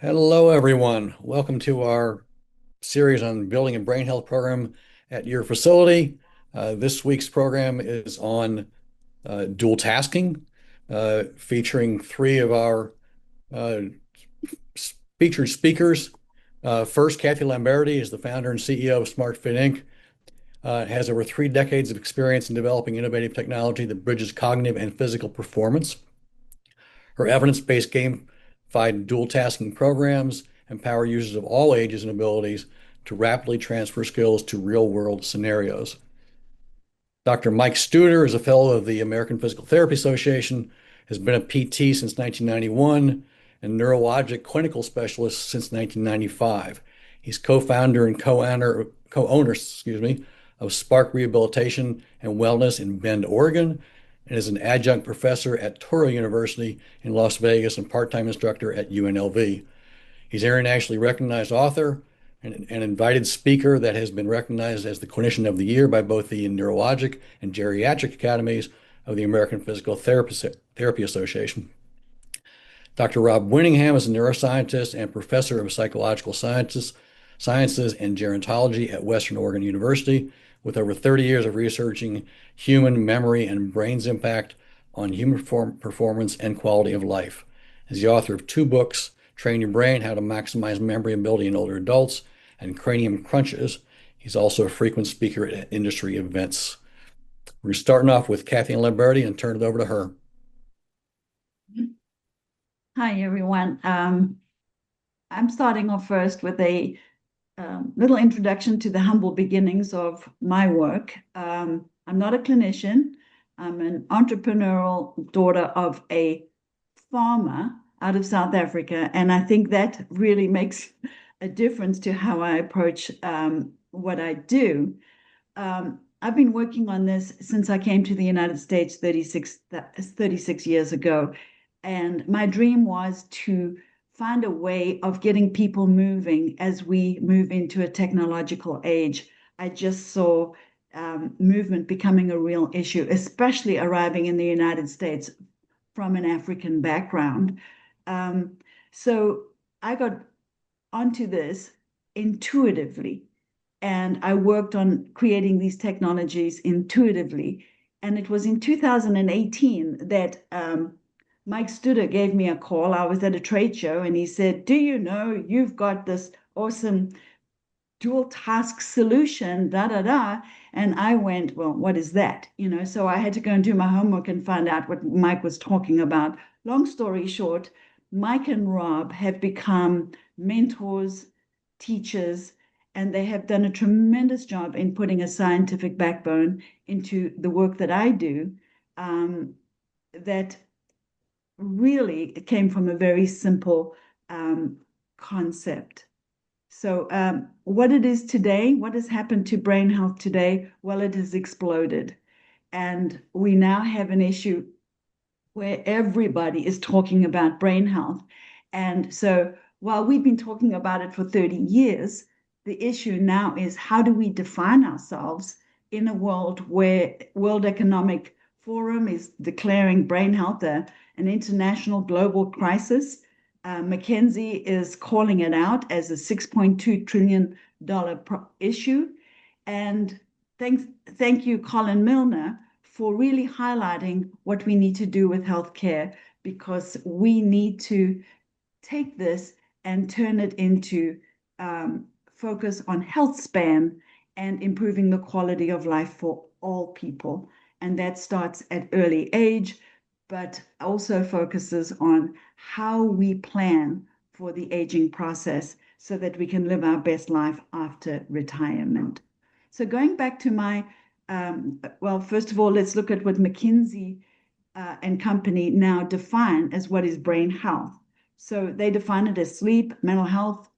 Hello, everyone. Welcome to our series on building a brain health program at your facility. This week's program is on dual tasking, featuring three of our uh, featured speakers. First, Kathy Lamberti is the founder and CEO of SMARTfit Inc. Has over 3 decades of experience in developing innovative technology that bridges cognitive and physical performance. Her evidence-based gamified dual tasking programs empower users of all ages and abilities to rapidly transfer skills to real-world scenarios. Dr. Mike Studer is a fellow of the American Physical Therapy Association, has been a PT since 1991, and neurologic clinical specialist since 1995. He's co-founder and co-owner, of Spark Rehabilitation and Wellness in Bend, Oregon, and is an adjunct professor at Touro University in Las Vegas and part-time instructor at UNLV. He's an internationally recognized author and an invited speaker that has been recognized as the Clinician of the Year by both the Neurologic and Geriatric Academies of the American Physical Therapy Association. Dr. Rob Winningham is a neuroscientist and professor of psychological sciences and gerontology at Western Oregon University, with over 30 years of researching human memory and brain's impact on human performance and quality of life. He's the author of two books, Train Your Brain, How to Maximize Memory Ability in Older Adults, and Cranium Crunches. He's also a frequent speaker at industry events. We're starting off with Kathy Lamberti and turn it over to her. Hi, everyone. I'm starting off first with a little introduction to the humble beginnings of my work. I'm not a clinician. I'm an entrepreneurial daughter of a farmer out of South Africa, and I think that really makes a difference to how I approach what I do. I've been working on this since I came to the United States 36 years ago. And my dream was to find a way of getting people moving as we move into a technological age. I just saw movement becoming a real issue, especially arriving in the United States from an African background. Um, so I got onto this intuitively, and I worked on creating these technologies intuitively. And it was in 2018 that Mike Studer gave me a call. I was at a trade show and he said, "Do you know you've got this awesome dual task solution, da da da?" And I went, "Well, what is that?" So I had to go and do my homework and find out what Mike was talking about. Long story short, Mike and Rob have become mentors, teachers, and they have done a tremendous job in putting a scientific backbone into the work that I do. That really came from a very simple concept. So, what it is today, what has happened to brain health today? Well, it has exploded. And we now have an issue where everybody is talking about brain health. And so, while we've been talking about it for 30 years, the issue now is how do we define ourselves in a world where World Economic Forum is declaring brain health an international global crisis. McKinsey is calling it out as a $6.2 trillion issue. And thank you, Colin Milner, for really highlighting what we need to do with healthcare, because we need to take this and turn it into focus on health span and improving the quality of life for all people. And that starts at early age, but also focuses on how we plan for the aging process so that we can live our best life after retirement. So going back to well, first of all, let's look at what McKinsey and company now define as what is brain health. So they define it as sleep, mental health,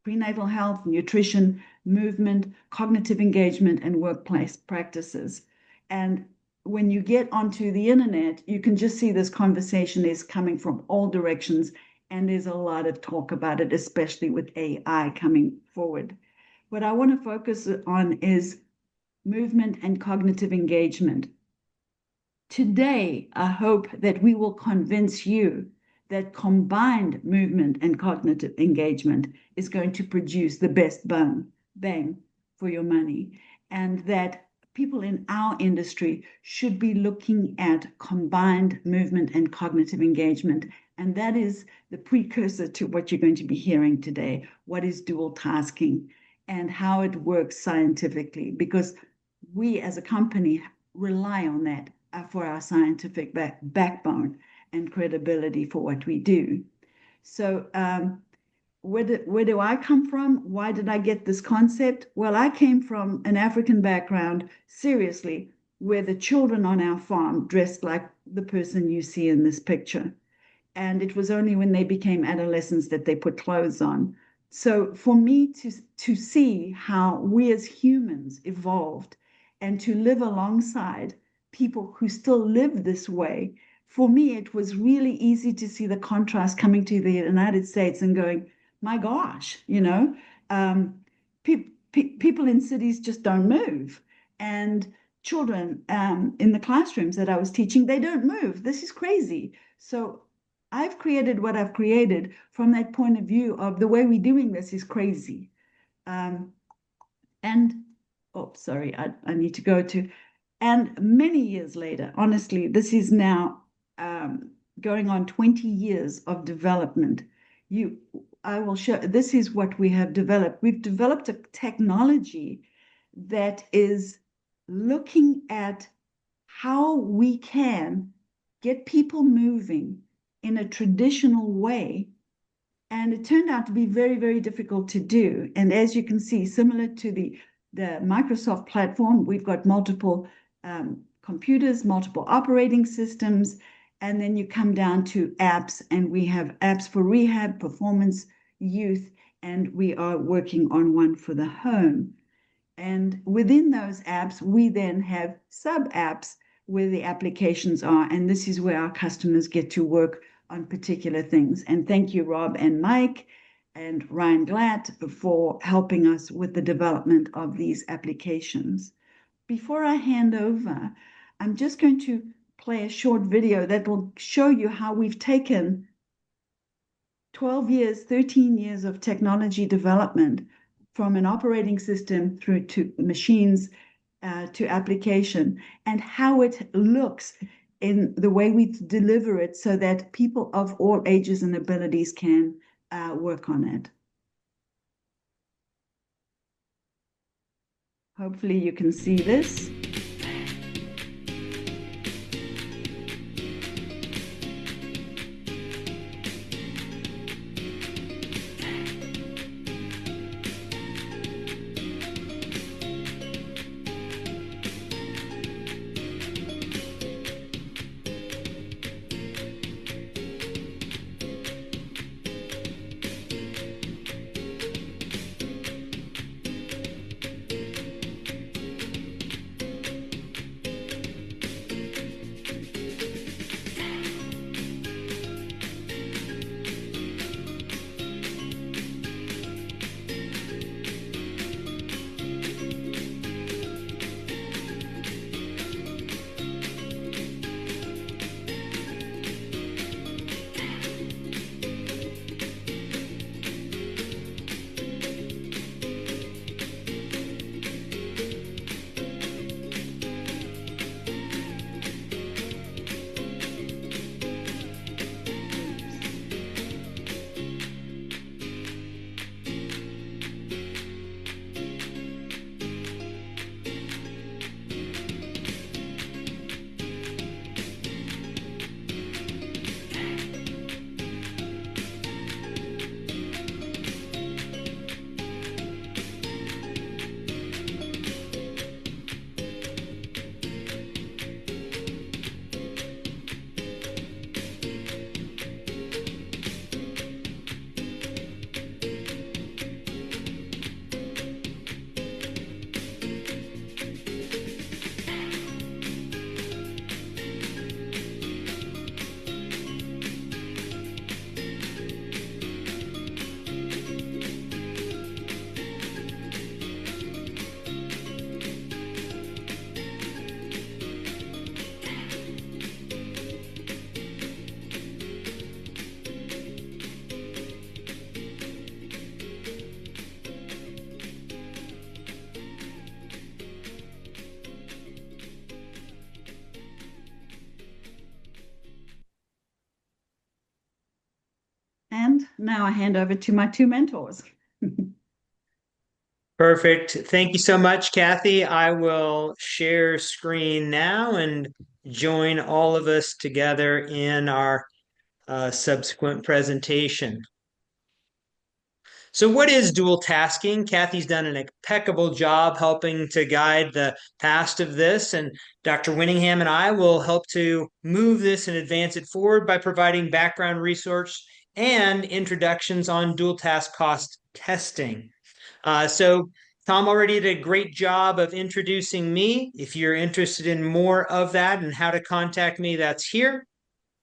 prenatal health, nutrition, movement, cognitive engagement, and workplace practices. And when you get onto the internet, you can just see this conversation is coming from all directions, and there's a lot of talk about it, especially with AI coming forward. What I want to focus on is movement and cognitive engagement. Today, I hope that we will convince you that combined movement and cognitive engagement is going to produce the best bang for your money, and that people in our industry should be looking at combined movement and cognitive engagement. And that is the precursor to what you're going to be hearing today. What is dual tasking and how it works scientifically? Because we as a company rely on that for our scientific backbone and credibility for what we do. So, where do I come from? Why did I get this concept? Well, I came from an African background, seriously, where the children on our farm dressed like the person you see in this picture. And it was only when they became adolescents that they put clothes on. So for me to see how we as humans evolved and to live alongside people who still live this way, for me, it was really easy to see the contrast coming to the United States and going, my gosh, people in cities just don't move. And children in the classrooms that I was teaching, they don't move. This is crazy. So I've created what I've created from that point of view of the way we're doing this is crazy. Um, and, oh, sorry, I need to go to, and many years later, honestly, this is now going on 20 years of development. You, I will show, this is what we have developed. We've developed a technology that is looking at how we can get people moving in a traditional way. And it turned out to be very, very difficult to do. And as you can see, similar to the Microsoft platform, we've got multiple computers, multiple operating systems, and then you come down to apps, and we have apps for rehab, performance, youth, and we are working on one for the home. And within those apps, we then have sub apps where the applications are. And this is where our customers get to work on particular things. And thank you, Rob and Mike and Ryan Glatt, for helping us with the development of these applications. Before I hand over, I'm just going to play a short video that will show you how we've taken 12 years, 13 years of technology development from an operating system through to machines to application, and how it looks in the way we deliver it so that people of all ages and abilities can work on it. Hopefully you can see this. And now I hand over to my two mentors. Perfect. Thank you so much, Kathy. I will share screen now and join all of us together in our subsequent presentation. So, what is dual tasking? Kathy's done an impeccable job helping to guide the past of this, and Dr. Winningham and I will help to move this and advance it forward by providing background research and introductions on dual task cost testing. So Tom already did a great job of introducing me. If you're interested in more of that and how to contact me, that's here.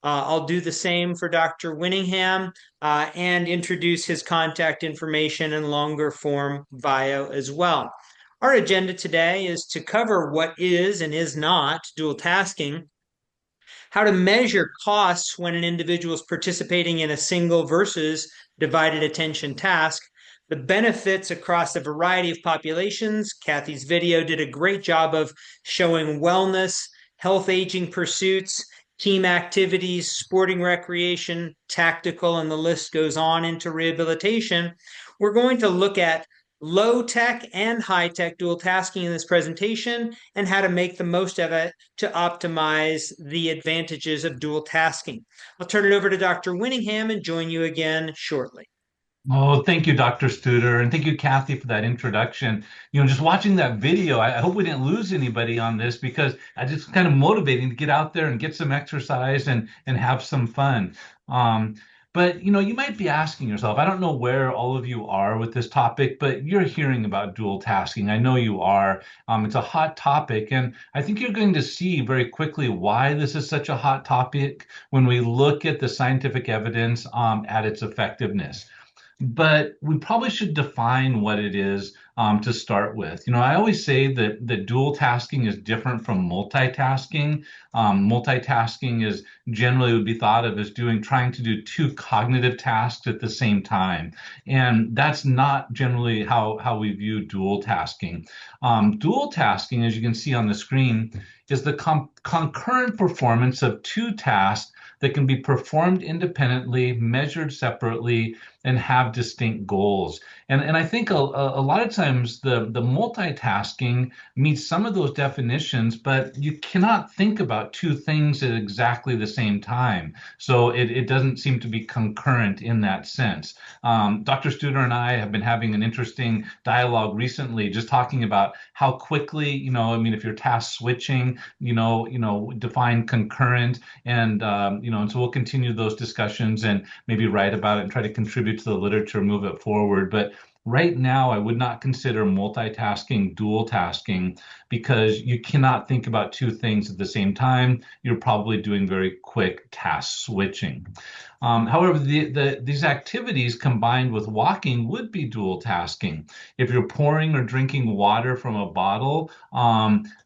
I'll do the same for Dr. Winningham and introduce his contact information in longer form bio as well. Our agenda today is to cover what is and is not dual tasking, how to measure costs when an individual is participating in a single versus divided attention task, the benefits across a variety of populations. Kathy's video did a great job of showing wellness, health aging pursuits, team activities, sporting recreation, tactical, and the list goes on into rehabilitation. We're going to look at low tech and high tech dual tasking in this presentation and how to make the most of it to optimize the advantages of dual tasking. I'll turn it over to Dr. Winningham and join you again shortly. Oh, thank you, Dr. Studer, and thank you, Kathy, for that introduction. Just watching that video, I hope we didn't lose anybody on this because it's just kind of motivating to get out there and get some exercise and have some fun. But you might be asking yourself, I don't know where all of you are with this topic, but you're hearing about dual tasking. I know you are. It's a hot topic, and I think you're going to see very quickly why this is such a hot topic when we look at the scientific evidence at its effectiveness. But we probably should define what it is to start with. I always say that dual tasking is different from multitasking. Multitasking is generally would be thought of as trying to do two cognitive tasks at the same time. And that's not generally how we view dual tasking. Dual tasking, as you can see on the screen, is the concurrent performance of two tasks that can be performed independently, measured separately, and have distinct goals. And I think a lot of times the multitasking meets some of those definitions, but you cannot think about two things at exactly the same time. So it doesn't seem to be concurrent in that sense. Dr. Studer and I have been having an interesting dialogue recently, just talking about how quickly, if you're task switching, define concurrent, and and so we'll continue those discussions and maybe write about it and try to contribute to the literature, move it forward. But right now, I would not consider multitasking dual tasking because you cannot think about two things at the same time. You're probably doing very quick task switching. However, these activities combined with walking would be dual tasking. If you're pouring or drinking water from a bottle,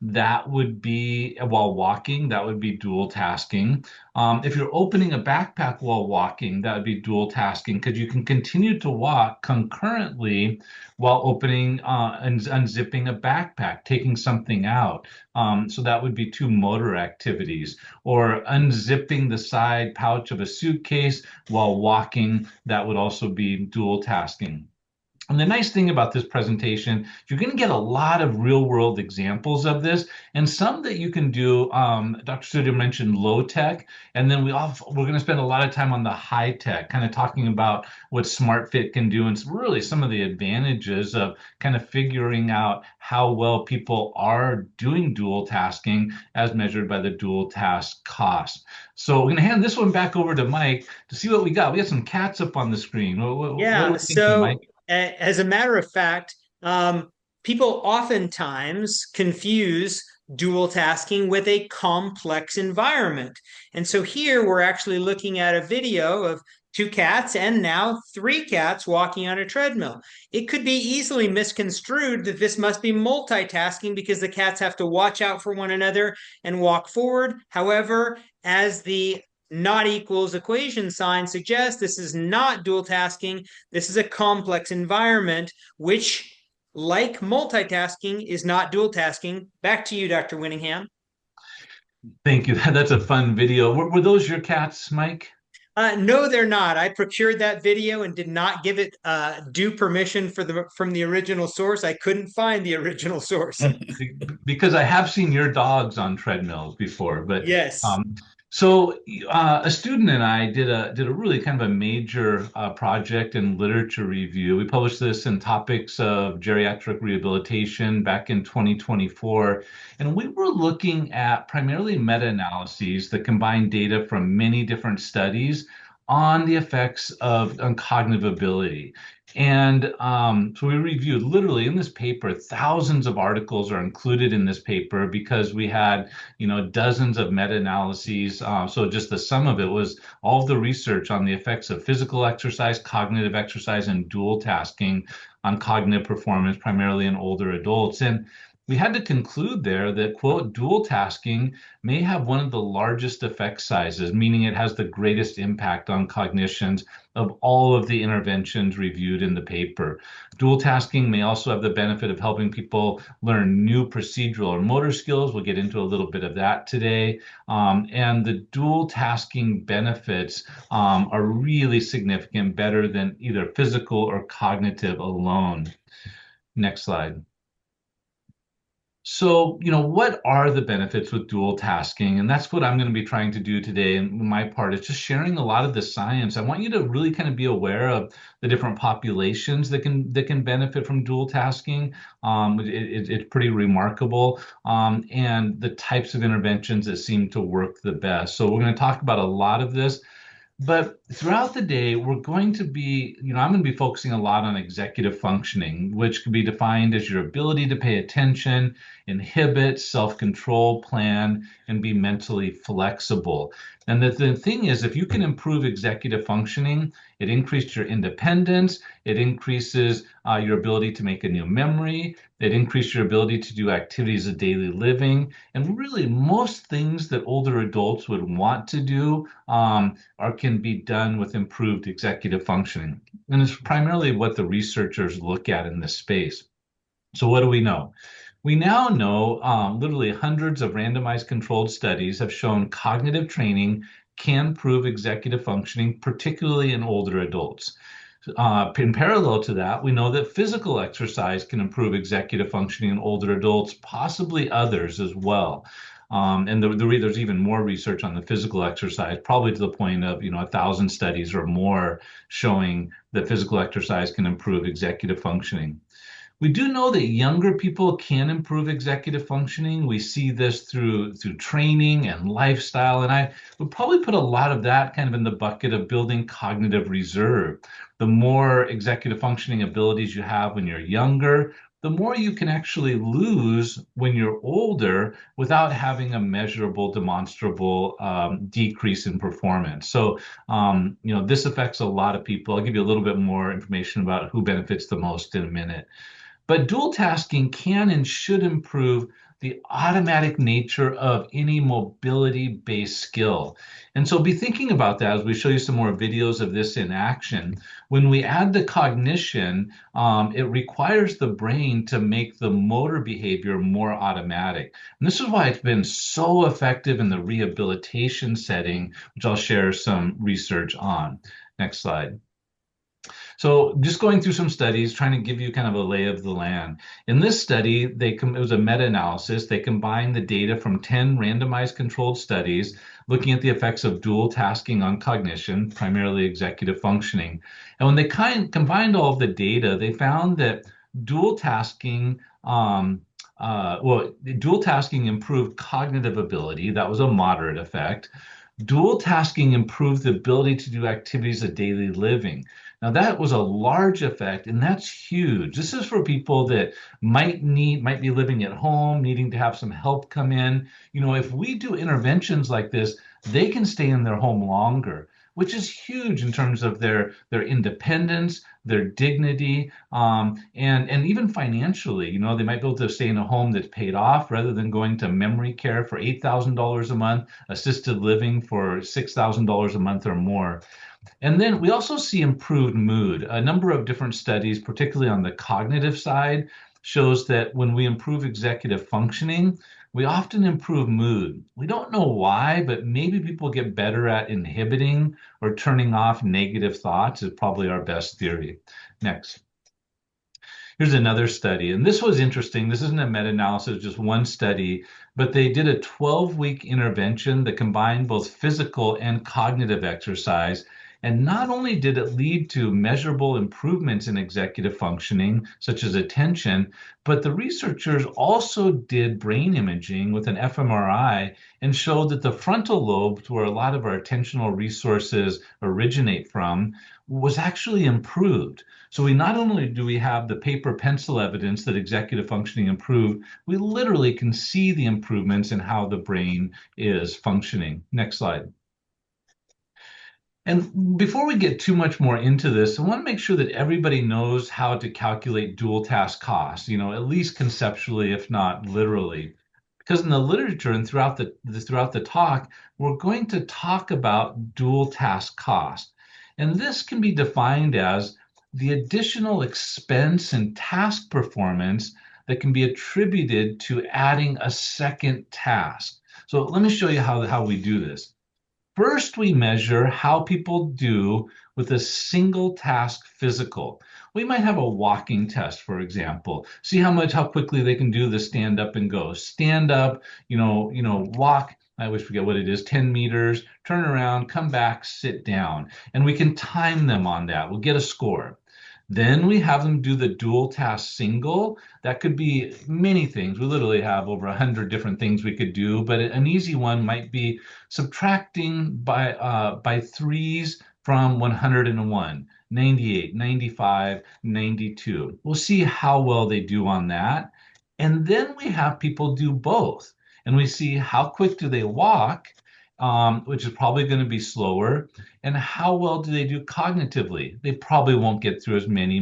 that would be while walking, that would be dual tasking. If you're opening a backpack while walking, that would be dual tasking because you can continue to walk concurrently while opening and unzipping a backpack, taking something out. So that would be two motor activities. Or unzipping the side pouch of a suitcase while walking, that would also be dual tasking. And the nice thing about this presentation, you're going to get a lot of real world examples of this and some that you can do. Dr. Studer mentioned low tech, and then we're going to spend a lot of time on the high tech, kind of talking about what SMARTfit can do and really some of the advantages of kind of figuring out how well people are doing dual tasking as measured by the dual task cost. So we're going to hand this one back over to Mike to see what we got. We got some cats up on the screen. What are we thinking, Mike? As a matter of fact, people oftentimes confuse dual tasking with a complex environment. And so here we're actually looking at a video of two cats and now three cats walking on a treadmill. It could be easily misconstrued that this must be multitasking because the cats have to watch out for one another and walk forward. However, as the not equals equation sign suggests, this is not dual tasking. This is a complex environment, which, like multitasking, is not dual tasking. Back to you, Dr. Winningham. Thank you. That's a fun video. Were those your cats, Mike? No, they're not. I procured that video and did not give it due permission from the original source. I couldn't find the original source. Because I have seen your dogs on treadmills before, but Yes. um, so a student and I did a really kind of a major project and literature review. We published this in Topics of Geriatric Rehabilitation back in 2024, and we were looking at primarily meta-analyses that combine data from many different studies on the effects of on cognitive ability. And so we reviewed literally in this paper, thousands of articles are included in this paper because we had, dozens of meta-analyses. So just the sum of it was all of the research on the effects of physical exercise, cognitive exercise, and dual tasking on cognitive performance, primarily in older adults. And we had to conclude there that, quote, dual tasking may have one of the largest effect sizes, meaning it has the greatest impact on cognitions of all of the interventions reviewed in the paper. Dual tasking may also have the benefit of helping people learn new procedural or motor skills. We'll get into a little bit of that today. And the dual tasking benefits are really significant, better than either physical or cognitive alone. Next slide. So, what are the benefits with dual tasking? And that's what I'm going to be trying to do today. And my part is just sharing a lot of the science. I want you to really kind of be aware of the different populations that can benefit from dual tasking. It's pretty remarkable, and the types of interventions that seem to work the best. So we're going to talk about a lot of this. But throughout the day, we're going to be, I'm going to be focusing a lot on executive functioning, which can be defined as your ability to pay attention, inhibit, self-control, plan, and be mentally flexible. And the thing is, if you can improve executive functioning, it increases your independence, it increases your ability to make a new memory, it increases your ability to do activities of daily living, and really most things that older adults would want to do or can be done with improved executive functioning. And it's primarily what the researchers look at in this space. So what do we know? We now know literally hundreds of randomized controlled studies have shown cognitive training can improve executive functioning, particularly in older adults. In parallel to that, we know that physical exercise can improve executive functioning in older adults, possibly others as well. And there's even more research on the physical exercise, probably to the point of 1,000 studies or more showing that physical exercise can improve executive functioning. We do know that younger people can improve executive functioning. We see this through training and lifestyle, and I would probably put a lot of that kind of in the bucket of building cognitive reserve. The more executive functioning abilities you have when you're younger, the more you can actually lose when you're older without having a measurable, demonstrable decrease in performance. So, this affects a lot of people. I'll give you a little bit more information about who benefits the most in a minute. But dual tasking can and should improve the automatic nature of any mobility-based skill. And so be thinking about that as we show you some more videos of this in action. When we add the cognition, it requires the brain to make the motor behavior more automatic. And this is why it's been so effective in the rehabilitation setting, which I'll share some research on. Next slide. So just going through some studies, trying to give you kind of a lay of the land. In this study, it was a meta-analysis. They combined the data from 10 randomized controlled studies looking at the effects of dual tasking on cognition, primarily executive functioning. And when they combined all of the data, they found that dual tasking dual tasking improved cognitive ability. That was a moderate effect. Dual tasking improved the ability to do activities of daily living. Now that was a large effect, and that's huge. This is for people that might be living at home, needing to have some help come in. If we do interventions like this, they can stay in their home longer, which is huge in terms of their independence, their dignity, and even financially. They might be able to stay in a home that's paid off rather than going to memory care for $8,000 a month, assisted living for $6,000 a month or more. And then we also see improved mood. A number of different studies, particularly on the cognitive side, shows that when we improve executive functioning, we often improve mood. We don't know why, but maybe people get better at inhibiting or turning off negative thoughts is probably our best theory. Next. Here's another study, and this was interesting. This isn't a meta-analysis, just one study, but they did a 12-week intervention that combined both physical and cognitive exercise. And not only did it lead to measurable improvements in executive functioning, such as attention, but the researchers also did brain imaging with an fMRI and showed that the frontal lobes, where a lot of our attentional resources originate from, was actually improved. So we not only do we have the paper pencil evidence that executive functioning improved, we literally can see the improvements in how the brain is functioning. Next slide. And before we get too much more into this, I want to make sure that everybody knows how to calculate dual task costs, at least conceptually, if not literally. Because in the literature and throughout the talk, we're going to talk about dual task cost. And this can be defined as the additional expense and task performance that can be attributed to adding a second task. So let me show you how we do this. First, we measure how people do with a single task physical. We might have a walking test, for example. See how quickly they can do the stand up and go. Stand up, walk. I always forget what it is, 10 meters, turn around, come back, sit down. And we can time them on that. We'll get a score. Then we have them do the dual task single. That could be many things. We literally have over 100 different things we could do, but an easy one might be subtracting by threes from 101, 98, 95, 92. We'll see how well they do on that. And then we have people do both. And we see how quick do they walk, which is probably going to be slower, and how well do they do cognitively? They probably won't get through as many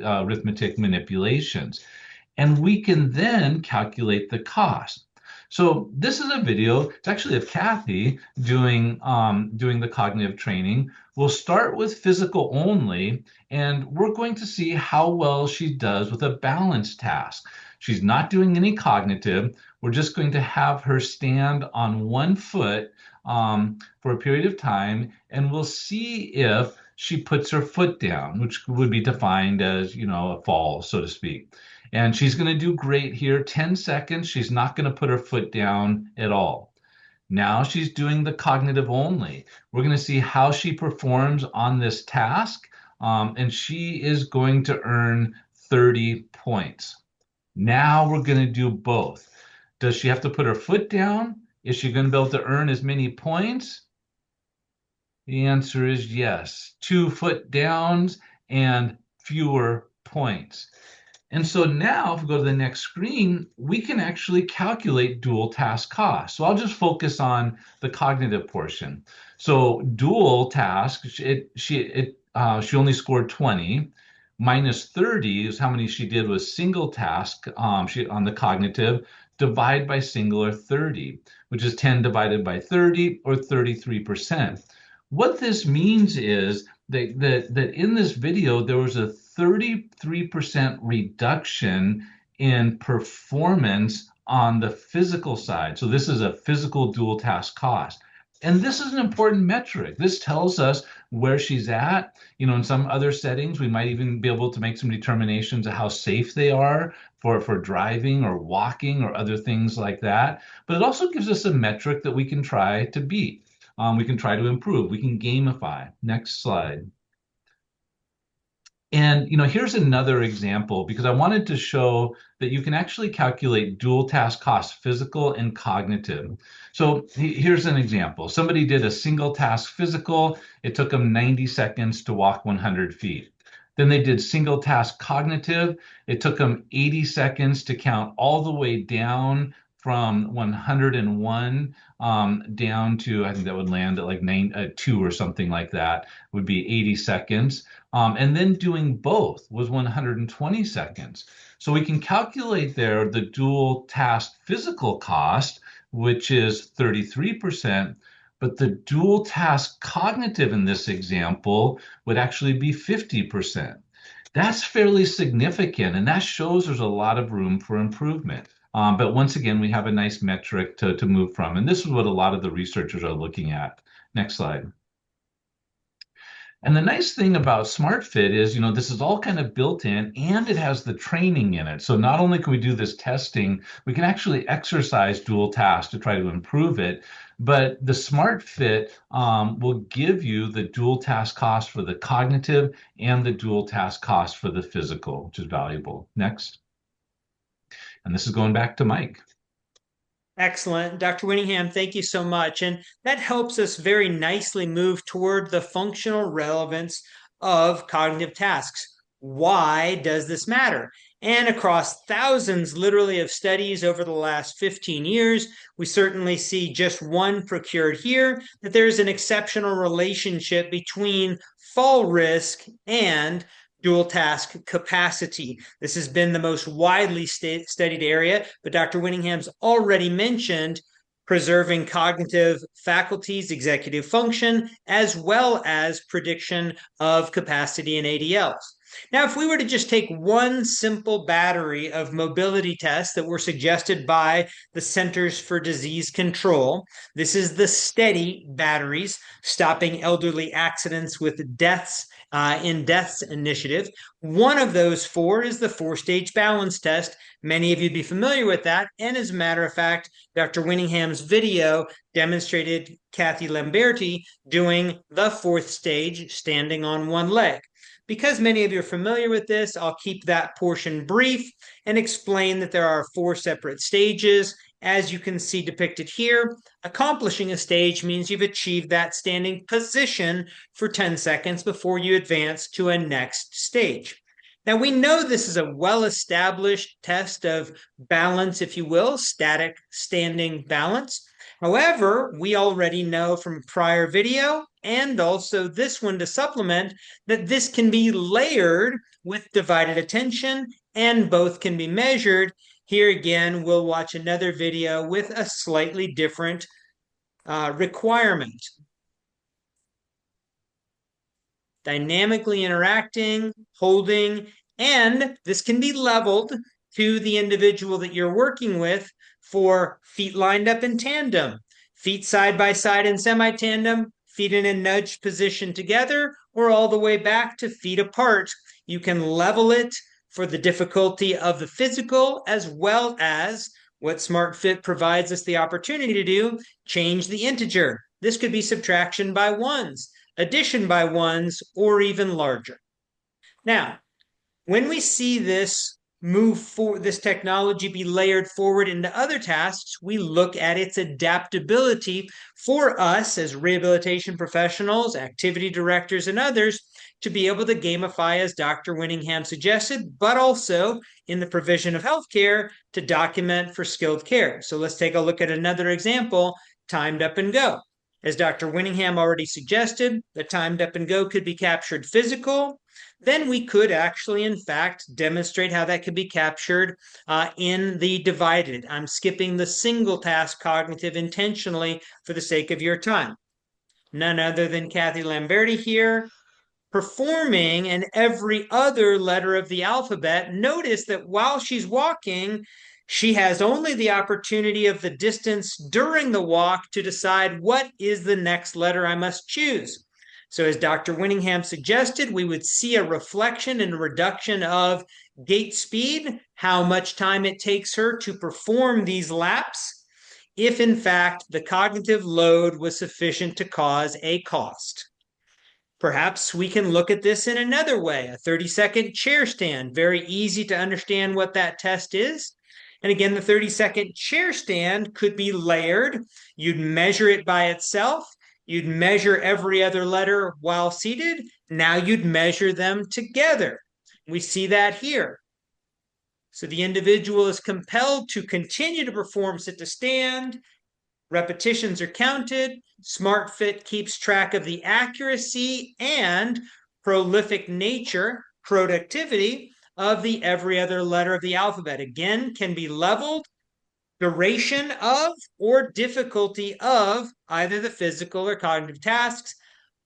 arithmetic manipulations. And we can then calculate the cost. So this is a video. It's actually of Kathy doing the cognitive training. We'll start with physical only, and we're going to see how well she does with a balance task. She's not doing any cognitive. We're just going to have her stand on one foot for a period of time, and we'll see if she puts her foot down, which would be defined as, a fall, so to speak. And she's going to do great here. 10 seconds, she's not going to put her foot down at all. Now she's doing the cognitive only. We're going to see how she performs on this task, and she is going to earn 30 points. Now we're going to do both. Does she have to put her foot down? Is she going to be able to earn as many points? The answer is yes. 2 foot downs and fewer points. And so now, if we go to the next screen, we can actually calculate dual task cost. So I'll just focus on the cognitive portion. So dual task, she only scored 20. Minus 30 is how many she did with single task on the cognitive. Divide by single, or 30, which is 10 divided by 30, or 33%. What this means is that in this video, there was a 33% reduction in performance on the physical side. So this is a physical dual task cost. And this is an important metric. This tells us where she's at. In some other settings, we might even be able to make some determinations of how safe they are for driving or walking or other things like that. But it also gives us a metric that we can try to beat. We can try to improve. We can gamify. Next slide. And here's another example, because I wanted to show that you can actually calculate dual task costs, physical and cognitive. So here's an example. Somebody did a single task physical. It took them 90 seconds to walk 100 feet. Then they did single task cognitive. It took them 80 seconds to count all the way down from 101 down to, I think that would land at like 2 or something like that, would be 80 seconds. And then doing both was 120 seconds. So we can calculate there the dual task physical cost, which is 33%, but the dual task cognitive in this example would actually be 50%. That's fairly significant, and that shows there's a lot of room for improvement. But once again, we have a nice metric to move from. And this is what a lot of the researchers are looking at. Next slide. And the nice thing about SmartFit is, this is all kind of built in and it has the training in it. So not only can we do this testing, we can actually exercise dual task to try to improve it. But the SmartFit will give you the dual task cost for the cognitive and the dual task cost for the physical, which is valuable. Next. And this is going back to Mike. Excellent. Dr. Winningham, thank you so much. And that helps us very nicely move toward the functional relevance of cognitive tasks. Why does this matter? And across thousands, literally, of studies over the last 15 years, we certainly see just one procured here, that there's an exceptional relationship between fall risk and dual task capacity. This has been the most widely studied area, but Dr. Winningham's already mentioned preserving cognitive faculties, executive function, as well as prediction of capacity in ADLs. Now, if we were to just take one simple battery of mobility tests that were suggested by the Centers for Disease Control, this is the STEADY batteries, Stopping Elderly Accidents with Deaths in Deaths initiative. One of those four is the four-stage balance test. Many of you would be familiar with that. And as a matter of fact, Dr. Winningham's video demonstrated Kathy Lamberti doing the fourth stage, standing on one leg. Because many of you are familiar with this, I'll keep that portion brief and explain that there are four separate stages. As you can see depicted here, accomplishing a stage means you've achieved that standing position for 10 seconds before you advance to a next stage. Now, we know this is a well-established test of balance, if you will, static standing balance. However, we already know from prior video and also this one to supplement that this can be layered with divided attention and both can be measured. Here again, we'll watch another video with a slightly different requirement. Dynamically interacting, holding, and this can be leveled to the individual that you're working with for feet lined up in tandem, feet side by side in semi-tandem, feet in a nudged position together, or all the way back to feet apart. You can level it for the difficulty of the physical, as well as what SmartFit provides us the opportunity to do, change the integer. This could be subtraction by ones, addition by ones, or even larger. Now, when we see this this technology be layered forward into other tasks, we look at its adaptability for us as rehabilitation professionals, activity directors, and others to be able to gamify, as Dr. Winningham suggested, but also in the provision of healthcare to document for skilled care. So let's take a look at another example, timed up and go. As Dr. Winningham already suggested, the timed up and go could be captured physical. Then we could actually, in fact, demonstrate how that could be captured in the divided. I'm skipping the single task cognitive intentionally for the sake of your time. None other than Kathy Lamberti here, performing in every other letter of the alphabet. Notice that while she's walking, she has only the opportunity of the distance during the walk to decide what is the next letter I must choose. So as Dr. Winningham suggested, we would see a reflection and a reduction of gait speed, how much time it takes her to perform these laps, if in fact the cognitive load was sufficient to cause a cost. Perhaps we can look at this in another way, a 30-second chair stand. Very easy to understand what that test is. And again, the 30-second chair stand could be layered. You'd measure it by itself. You'd measure every other letter while seated. Now you'd measure them together. We see that here. So the individual is compelled to continue to perform sit to stand. Repetitions are counted. SmartFit keeps track of the accuracy and prolific nature, productivity of the every other letter of the alphabet. Again, can be leveled, duration of, or difficulty of either the physical or cognitive tasks.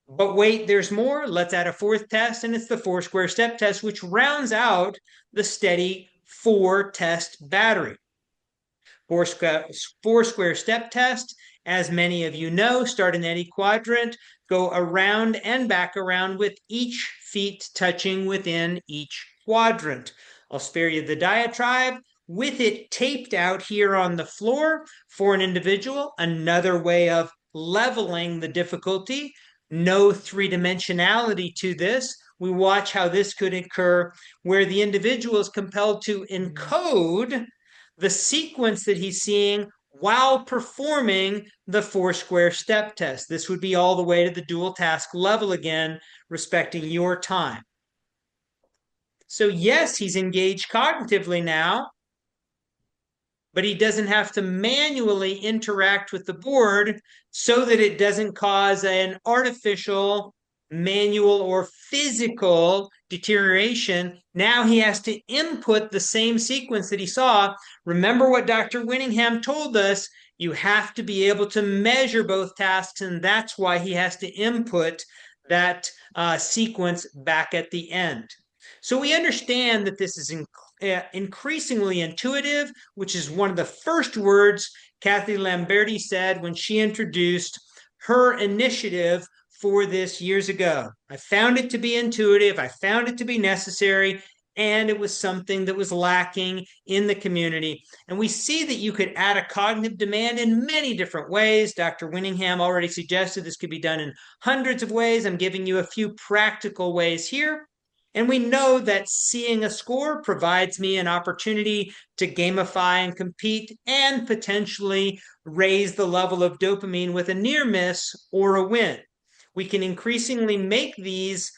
But wait, there's more. Let's add a fourth test, and it's the four square step test, which rounds out the STEADY 4 test battery. four square step test. As many of you know, start in any quadrant, go around and back around with each feet touching within each quadrant. I'll spare you the diatribe. With it taped out here on the floor for an individual, another way of leveling the difficulty. No three-dimensionality to this. We watch how this could occur where the individual is compelled to encode the sequence that he's seeing while performing the four square step test. This would be all the way to the dual task level again, respecting your time. So yes, he's engaged cognitively now, but he doesn't have to manually interact with the board so that it doesn't cause an artificial, manual, or physical deterioration. Now he has to input the same sequence that he saw. Remember what Dr. Winningham told us, you have to be able to measure both tasks, and that's why he has to input that sequence back at the end. So we understand that this is increasingly intuitive, which is one of the first words Kathy Lamberti said when she introduced her initiative for this years ago. I found it to be intuitive, I found it to be necessary, and it was something that was lacking in the community. And we see that you could add a cognitive demand in many different ways. Dr. Winningham already suggested this could be done in hundreds of ways. I'm giving you a few practical ways here. And we know that seeing a score provides me an opportunity to gamify and compete and potentially raise the level of dopamine with a near miss or a win. We can increasingly make these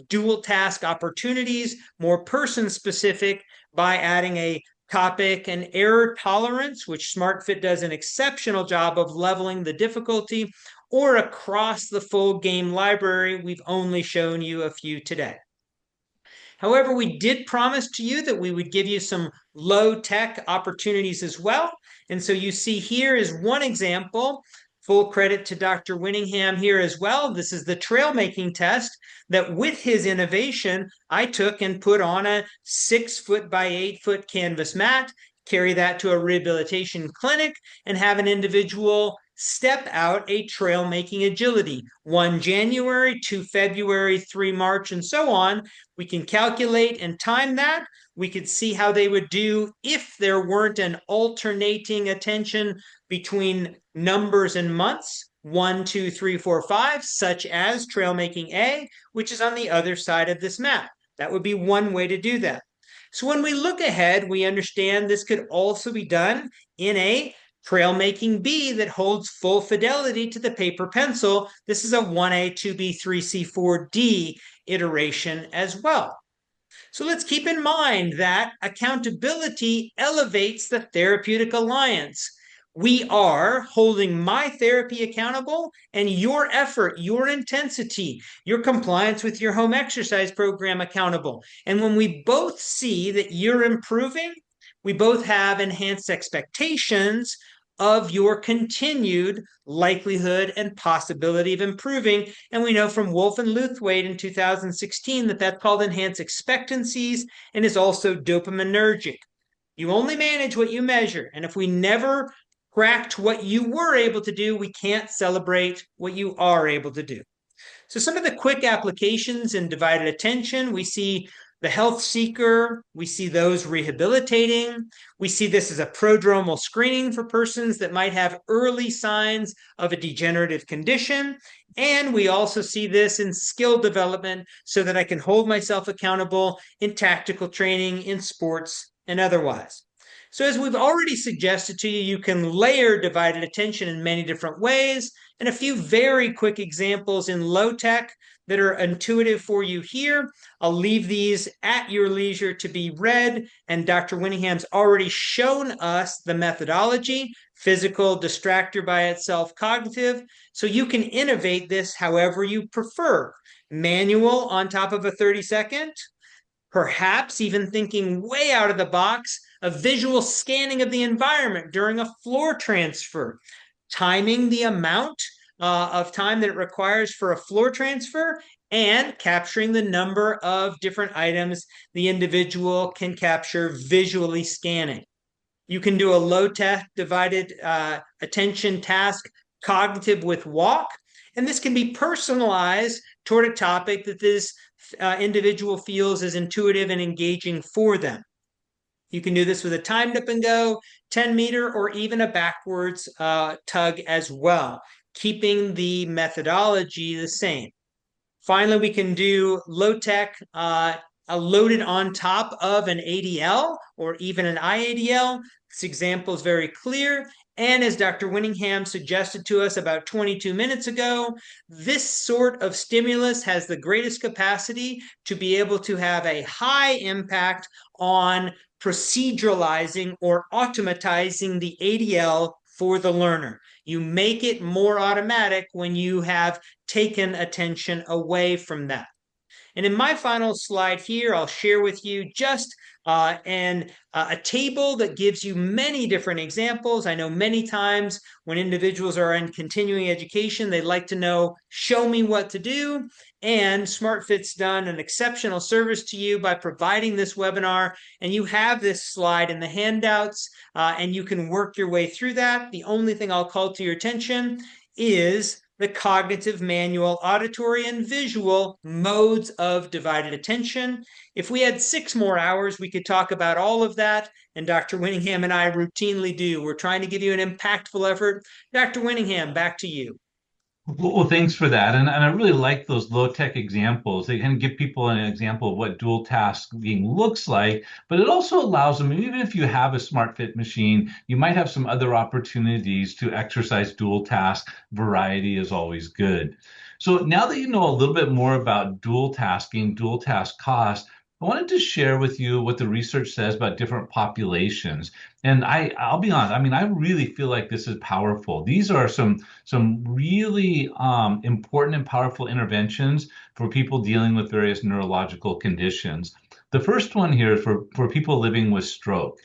dual task opportunities more person specific by adding a topic and error tolerance, which SMARTfit does an exceptional job of leveling the difficulty, or across the full game library. We've only shown you a few today. However, we did promise to you that we would give you some low-tech opportunities as well. And so you see here is one example. Full credit to Dr. Winningham here as well. This is the trail making test that with his innovation, I took and put on a 6-foot by 8-foot canvas mat, carry that to a rehabilitation clinic, and have an individual step out a trail making agility. 1 January, 2 February, 3 March, and so on. We can calculate and time that. We could see how they would do if there weren't an alternating attention between numbers and months, 1, 2, 3, 4, 5, such as trail making A, which is on the other side of this map. That would be one way to do that. So when we look ahead, we understand this could also be done in a trail making B that holds full fidelity to the paper pencil. This is a 1A, 2B, 3C, 4D iteration as well. So let's keep in mind that accountability elevates the therapeutic alliance. We are holding my therapy accountable and your effort, your intensity, your compliance with your home exercise program accountable. And when we both see that you're improving, we both have enhanced expectations of your continued likelihood and possibility of improving. And we know from Wolf and Luthwaite in 2016 that that's called enhanced expectancies and is also dopaminergic. You only manage what you measure. And if we never cracked what you were able to do, we can't celebrate what you are able to do. So some of the quick applications in divided attention, we see the health seeker, we see those rehabilitating, we see this as a prodromal screening for persons that might have early signs of a degenerative condition, and we also see this in skill development so that I can hold myself accountable in tactical training, in sports, and otherwise. So as we've already suggested to you, you can layer divided attention in many different ways, and a few very quick examples in low tech that are intuitive for you here. I'll leave these at your leisure to be read, and Dr. Winningham's already shown us the methodology, physical, distractor by itself, cognitive, so you can innovate this however you prefer. Manual on top of a 30-second, perhaps even thinking way out of the box, a visual scanning of the environment during a floor transfer, timing the amount of time that it requires for a floor transfer, and capturing the number of different items the individual can capture visually scanning. You can do a low-tech divided attention task cognitive with walk. And this can be personalized toward a topic that this individual feels is intuitive and engaging for them. You can do this with a timed up and go, 10-meter, or even a backwards tug as well, keeping the methodology the same. Finally, we can do low tech, loaded on top of an ADL or even an IADL. This example is very clear. And as Dr. Winningham suggested to us about 22 minutes ago, this sort of stimulus has the greatest capacity to be able to have a high impact on proceduralizing or automatizing the ADL for the learner. You make it more automatic when you have taken attention away from that. And in my final slide here, I'll share with you just a table that gives you many different examples. I know many times when individuals are in continuing education, they like to know, show me what to do. And SmartFit's done an exceptional service to you by providing this webinar. And you have this slide in the handouts, and you can work your way through that. The only thing I'll call to your attention is the cognitive, manual, auditory, and visual modes of divided attention. If we had 6 more hours, we could talk about all of that, and Dr. Winningham and I routinely do. We're trying to give you an impactful effort. Dr. Winningham, back to you. Well, thanks for that. And I really like those low-tech examples. They kind of give people an example of what dual tasking looks like, but it also allows them, even if you have a SmartFit machine, you might have some other opportunities to exercise dual task. Variety is always good. So now that you know a little bit more about dual tasking, dual task cost, I wanted to share with you what the research says about different populations. And I'll be honest, I mean, I really feel like this is powerful. These are some really important and powerful interventions for people dealing with various neurological conditions. The first one here is for people living with stroke.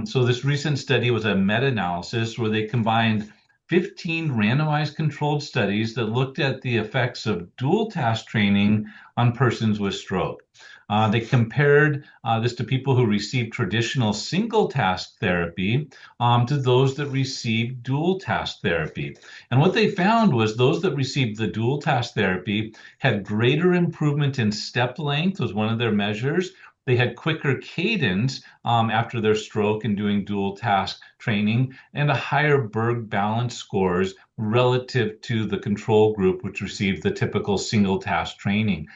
So this recent study was a meta-analysis where they combined 15 randomized controlled studies that looked at the effects of dual task training on persons with stroke. They compared this to people who received traditional single task therapy to those that received dual task therapy. And what they found was those that received the dual task therapy had greater improvement in step length was one of their measures. They had quicker cadence after their stroke and doing dual task training, and a higher Berg balance scores relative to the control group, which received the typical single task training.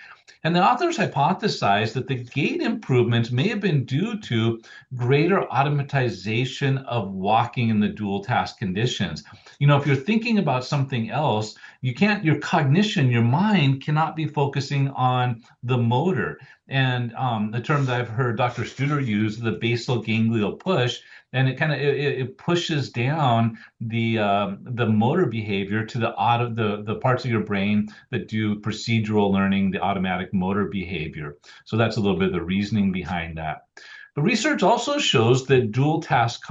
And the authors hypothesized that the gait improvements may have been due to greater automatization of walking in the dual task conditions. You know, if you're thinking about something else, your cognition, your mind cannot be focusing on the motor. And the term that I've heard Dr. Studer use, the basal ganglial push, and it pushes down the motor behavior to the parts of your brain that do procedural learning, the automatic motor behavior. So that's a little bit of the reasoning behind that. The research also shows that dual task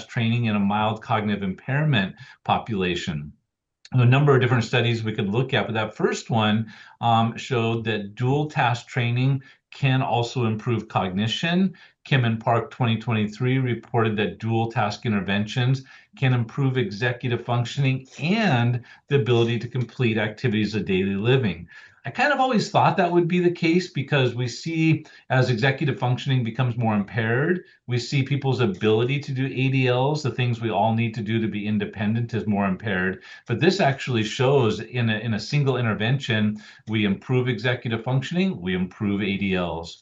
training in a mild cognitive impairment population. A number of different studies we could look at, but that first one showed that dual task training can also improve cognition. Kim and Park 2023 reported that dual task interventions can improve executive functioning and the ability to complete activities of daily living. I kind of always thought that would be the case because we see as executive functioning becomes more impaired, we see people's ability to do ADLs, the things we all need to do to be independent, is more impaired. But this actually shows in a single intervention, we improve executive functioning, we improve ADLs.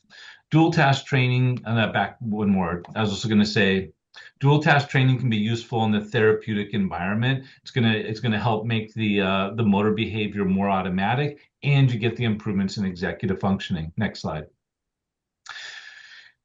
Dual task training, and back one more, I was also going to say, dual task training can be useful in the therapeutic environment. It's gonna help make the motor behavior more automatic, and you get the improvements in executive functioning. Next slide.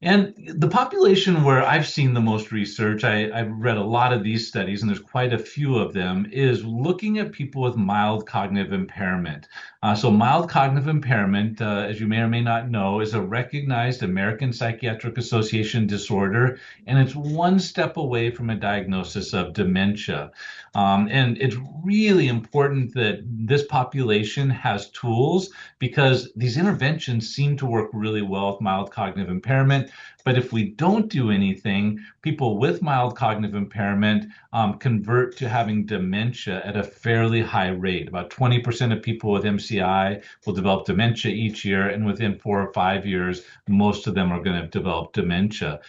And the population where I've seen the most research, I've read a lot of these studies, and there's quite a few of them, is looking at people with mild cognitive impairment. So mild cognitive impairment, as you may or may not know, is a recognized American Psychiatric Association disorder, and it's one step away from a diagnosis of dementia. And it's really important that this population has tools because these interventions seem to work really well with mild cognitive impairment. But if we don't do anything, people with mild cognitive impairment convert to having dementia at a fairly high rate. About 20% of people with MCI will develop dementia each year, and within 4 or 5 years, most of them are going to develop dementia.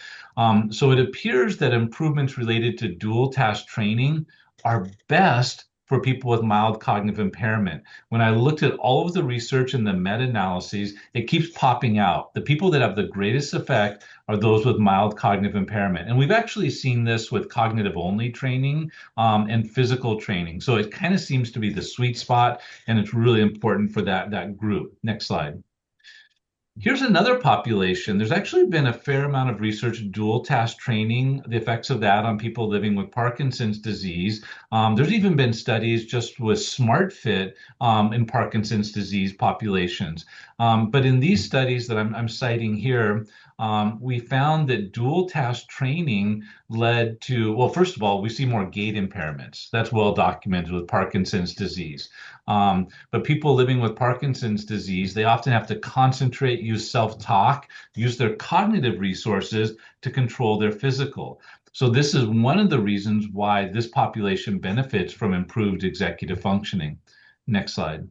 So it appears that improvements related to dual task training are best for people with mild cognitive impairment. When I looked at all of the research and the meta-analyses, it keeps popping out. The people that have the greatest effect are those with mild cognitive impairment. And we've actually seen this with cognitive only training and physical training. So it kind of seems to be the sweet spot, and it's really important for that group. Next slide. Here's another population. There's actually been a fair amount of research, dual task training, the effects of that on people living with Parkinson's disease. There's even been studies just with SMARTfit in Parkinson's disease populations. But in these studies that I'm citing here, we found that dual task training led to, well, first of all, we see more gait impairments. That's well documented with Parkinson's disease. But people living with Parkinson's disease, they often have to concentrate, use self-talk, use their cognitive resources to control their physical. So this is one of the reasons why this population benefits from improved executive functioning. Next slide.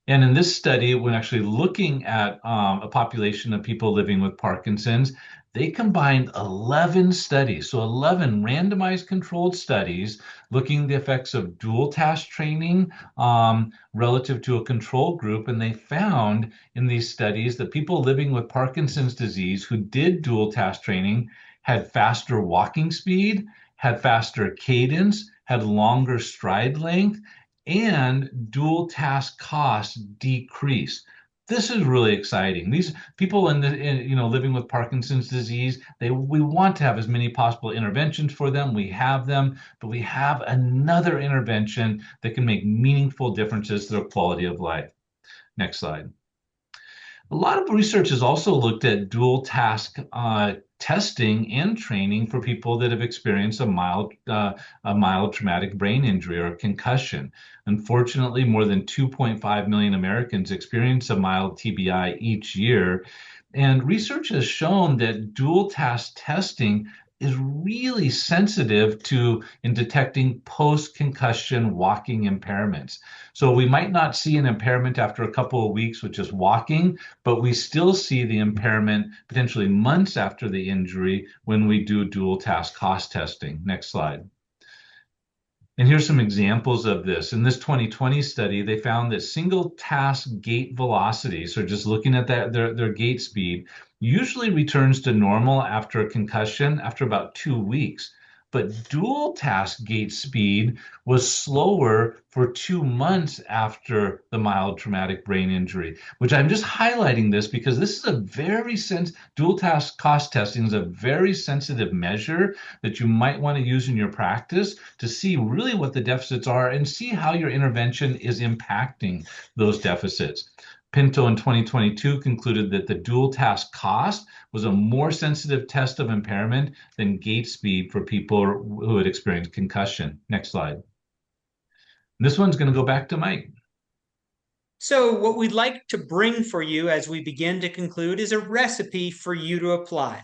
And in this study, when actually looking at a population of people living with Parkinson's, they combined 11 studies, so 11 randomized controlled studies looking at the effects of dual task training relative to a control group. And they found in these studies that people living with Parkinson's disease who did dual task training had faster walking speed, had faster cadence, had longer stride length, and dual task costs decrease. This is really exciting. These people living with Parkinson's disease, we want to have as many possible interventions for them. We have them, but we have another intervention that can make meaningful differences to their quality of life. Next slide. A lot of research has also looked at dual task testing and training for people that have experienced a mild traumatic brain injury or concussion. Unfortunately, more than 2.5 million Americans experience a mild TBI each year. And research has shown that dual task testing is really sensitive in detecting post-concussion walking impairments. So we might not see an impairment after a couple of weeks with just walking, but we still see the impairment potentially months after the injury when we do dual task cost testing. Next slide. And here's some examples of this. In this 2020 study, they found that single task gait velocity, so just looking at their gait speed, usually returns to normal after a concussion after about 2 weeks. But dual task gait speed was slower for 2 months after the mild traumatic brain injury, which I'm just highlighting this because this is a very dual task cost testing is a very sensitive measure that you might want to use in your practice to see really what the deficits are and see how your intervention is impacting those deficits. Pinto in 2022 concluded that the dual task cost was a more sensitive test of impairment than gait speed for people who had experienced concussion. Next slide. This one's going to go back to Mike. So, what we'd like to bring for you as we begin to conclude is a recipe for you to apply.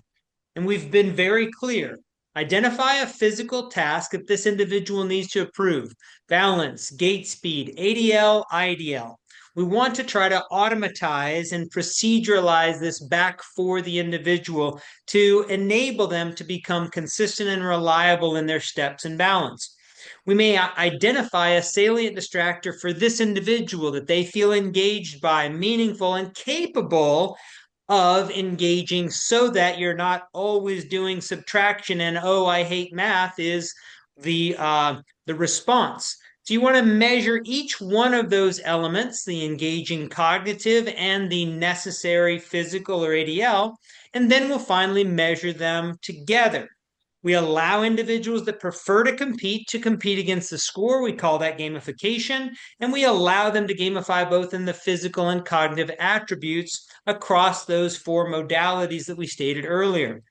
And we've been very clear. Identify a physical task that this individual needs to improve: balance, gait speed, ADL, IDL. We want to try to automatize and proceduralize this back for the individual to enable them to become consistent and reliable in their steps and balance. We may identify a salient distractor for this individual that they feel engaged by, meaningful, and capable of engaging so that you're not always doing subtraction and, oh, I hate math is the response. So you want to measure each one of those elements, the engaging cognitive and the necessary physical or ADL, and then we'll finally measure them together. We allow individuals that prefer to compete against the score. We call that gamification. And we allow them to gamify both in the physical and cognitive attributes across those four modalities that we stated earlier.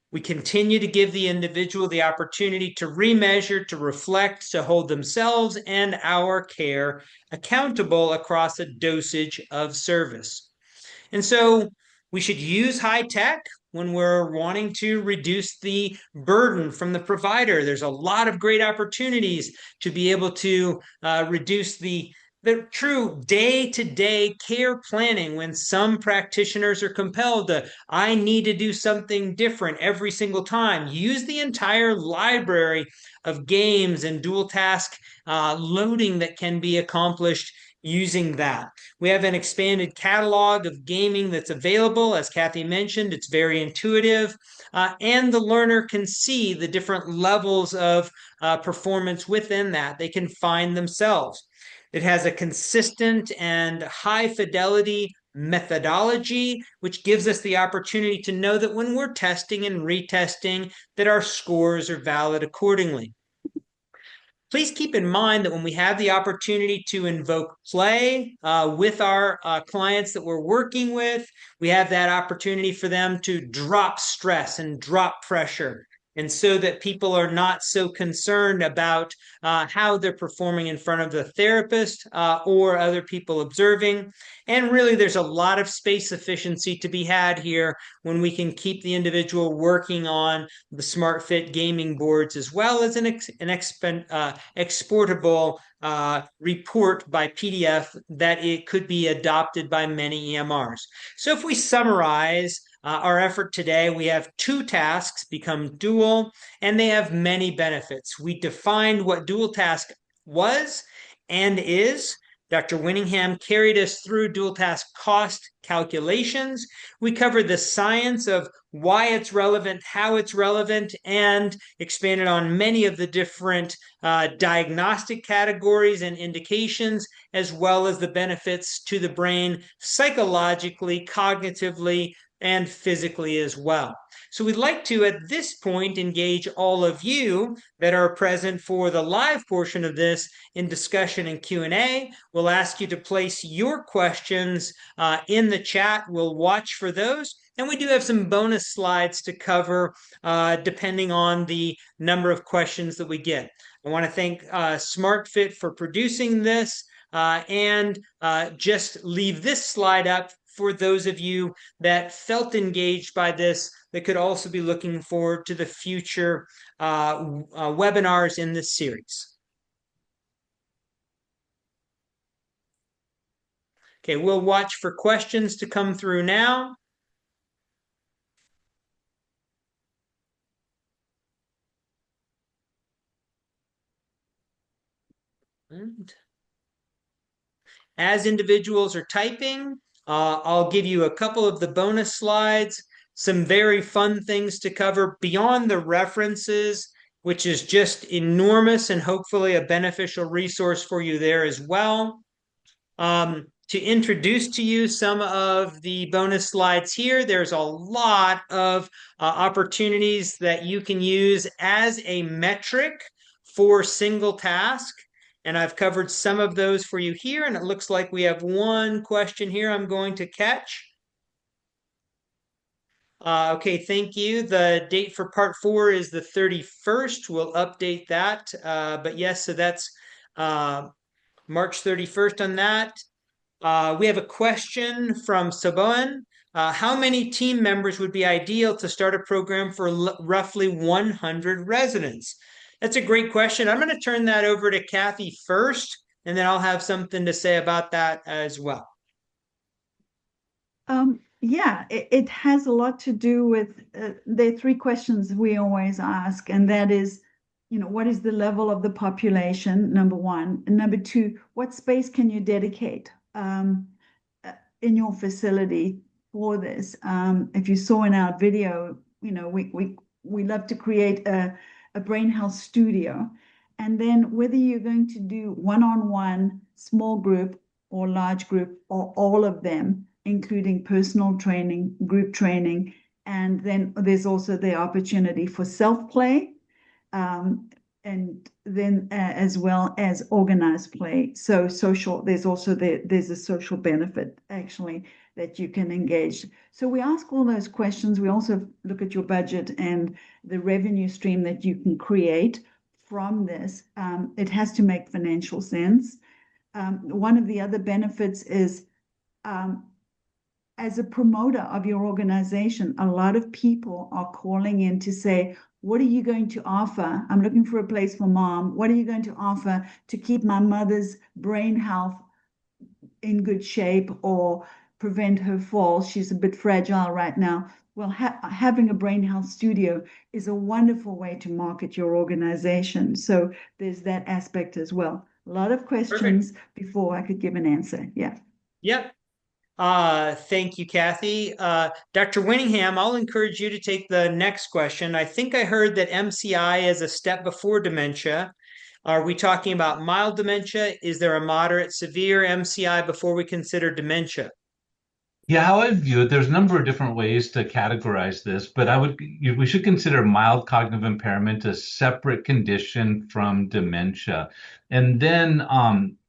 We continue to give the individual the opportunity to remeasure, to reflect, to hold themselves and our care accountable across a dosage of service. And so we should use high tech when we're wanting to reduce the burden from the provider. There's a lot of great opportunities to be able to reduce the true day-to-day care planning when some practitioners are compelled to, I need to do something different every single time. Use the entire library of games and dual task loading that can be accomplished using that. We have an expanded catalog of gaming that's available. As Kathy mentioned, it's very intuitive, and the learner can see the different levels of performance within that. They can find themselves. It has a consistent and high fidelity methodology, which gives us the opportunity to know that when we're testing and retesting, that our scores are valid accordingly. Please keep in mind that when we have the opportunity to invoke play with our clients that we're working with, we have that opportunity for them to drop stress and drop pressure. And so that people are not so concerned about how they're performing in front of the therapist or other people observing. And really, there's a lot of space efficiency to be had here when we can keep the individual working on the SMARTfit gaming boards, as well as exportable report by PDF that it could be adopted by many EMRs. So if we summarize our effort today, we have 2 tasks become dual, and they have many benefits. We defined what dual task was and is. Dr. Winningham carried us through dual task cost calculations. We covered the science of why it's relevant, how it's relevant, and expanded on many of the different diagnostic categories and indications, as well as the benefits to the brain psychologically, cognitively, and physically as well. So we'd like to, at this point, engage all of you that are present for the live portion of this in discussion and Q&A. We'll ask you to place your questions in the chat. We'll watch for those. And we do have some bonus slides to cover depending on the number of questions that we get. I want to thank SmartFit for producing this and just leave this slide up for those of you that felt engaged by this, that could also be looking forward to the future webinars in this series. Okay, we'll watch for questions to come through now. And as individuals are typing, I'll give you a couple of the bonus slides, some very fun things to cover beyond the references, which is just enormous and hopefully a beneficial resource for you there as well. To introduce to you some of the bonus slides here, there's a lot of opportunities that you can use as a metric for single task. And I've covered some of those for you here. And it looks like we have one question here I'm going to catch. Okay, thank you. The date for part 4 is the 31st. We'll update that. But yes, so that's March 31st on that. We have a question from Saboan. How many team members would be ideal to start a program for roughly 100 residents? That's a great question. I'm going to turn that over to Kathy first, and then I'll have something to say about that as well. Yeah, it has a lot to do with, there are 3 questions we always ask, and that is, what is the level of the population, number 1, and number 2, what space can you dedicate in your facility for this? If you saw in our video, we love to create a brain health studio, and then whether you're going to do one-on-one, small group, or large group, or all of them, including personal training, group training, And then there's also the opportunity for self-play, and then as well as organized play. So social, there's a social benefit actually that you can engage. So we ask all those questions. We also look at your budget and the revenue stream that you can create from this. It has to make financial sense. One of the other benefits is um, as a promoter of your organization, a lot of people are calling in to say, what are you going to offer? I'm looking for a place for mom. What are you going to offer to keep my mother's brain health in good shape or prevent her fall? She's a bit fragile right now. Well, having a brain health studio is a wonderful way to market your organization. So there's that aspect as well. A lot of Perfect. questions before I could give an answer. Yeah. Yep. Thank you, Kathy. Dr. Winningham, I'll encourage you to take the next question. I think I heard that MCI is a step before dementia. Are we talking about mild dementia? Is there a moderate, severe MCI before we consider dementia? Yeah, how I view it, there's a number of different ways to categorize this, but we should consider mild cognitive impairment a separate condition from dementia. And then,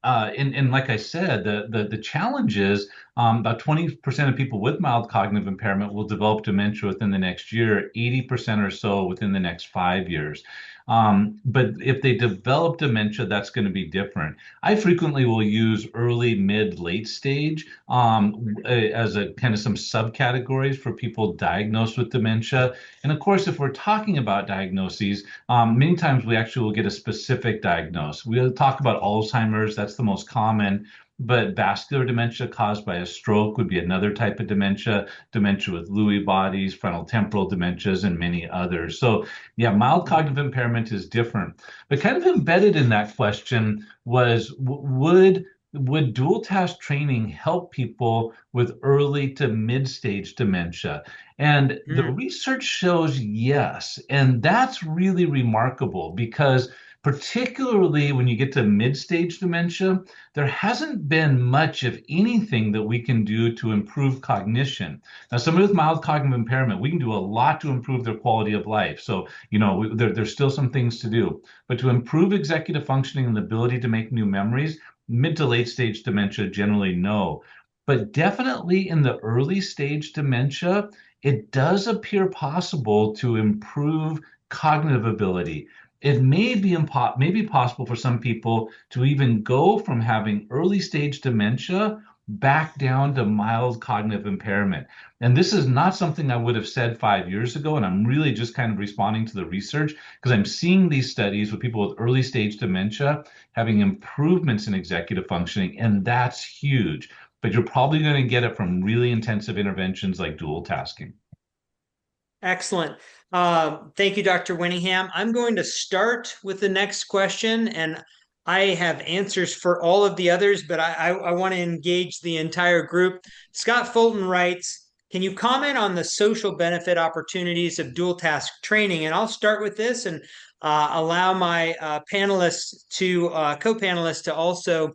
and like I said, the challenge is about 20% of people with mild cognitive impairment will develop dementia within the next year, 80% or so within the next 5 years. But if they develop dementia, that's going to be different. I frequently will use early, mid, late stage as a kind of some subcategories for people diagnosed with dementia. And of course, if we're talking about diagnoses, many times we actually will get a specific diagnosis. We'll talk about Alzheimer's, that's the most common. But vascular dementia caused by a stroke would be another type of dementia, dementia with Lewy bodies, frontal temporal dementias, and many others. So, yeah, mild cognitive impairment is different. But kind of embedded in that question was would dual task training help people with early to mid stage dementia? And the Mm. research shows yes. And that's really remarkable because, particularly when you get to mid stage dementia, there hasn't been much of anything that we can do to improve cognition. Now, somebody with mild cognitive impairment, we can do a lot to improve their quality of life. So, there's still some things to do. But to improve executive functioning and the ability to make new memories, mid to late stage dementia, generally no. But definitely in the early stage dementia, it does appear possible to improve cognitive ability. It may be possible for some people to even go from having early stage dementia back down to mild cognitive impairment. And this is not something I would have said 5 years ago. And I'm really just kind of responding to the research because I'm seeing these studies with people with early stage dementia having improvements in executive functioning. And that's huge. But you're probably going to get it from really intensive interventions like dual tasking. Excellent. Thank you, Dr. Winningham. I'm going to start with the next question, and I have answers for all of the others, but I want to engage the entire group. Scott Fulton writes, can you comment on the social benefit opportunities of dual task training? And I'll start with this and allow my panelists to co-panelists to also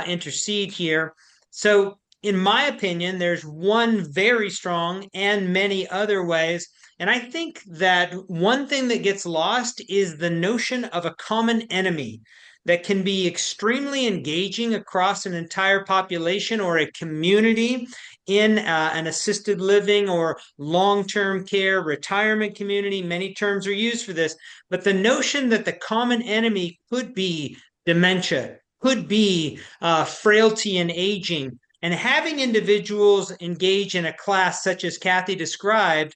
intercede here. So in my opinion, there's one very strong and many other ways. And I think that one thing that gets lost is the notion of a common enemy that can be extremely engaging across an entire population or a community in an assisted living or long-term care retirement community. Many terms are used for this, but the notion that the common enemy could be dementia, could be frailty and aging, and having individuals engage in a class such as Kathy described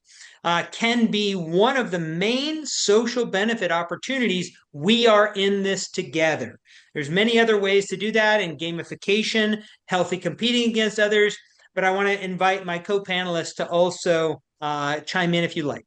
can be one of the main social benefit opportunities. We are in this together. There's many other ways to do that in gamification, healthy competing against others, but I want to invite my co-panelists to also chime in if you like.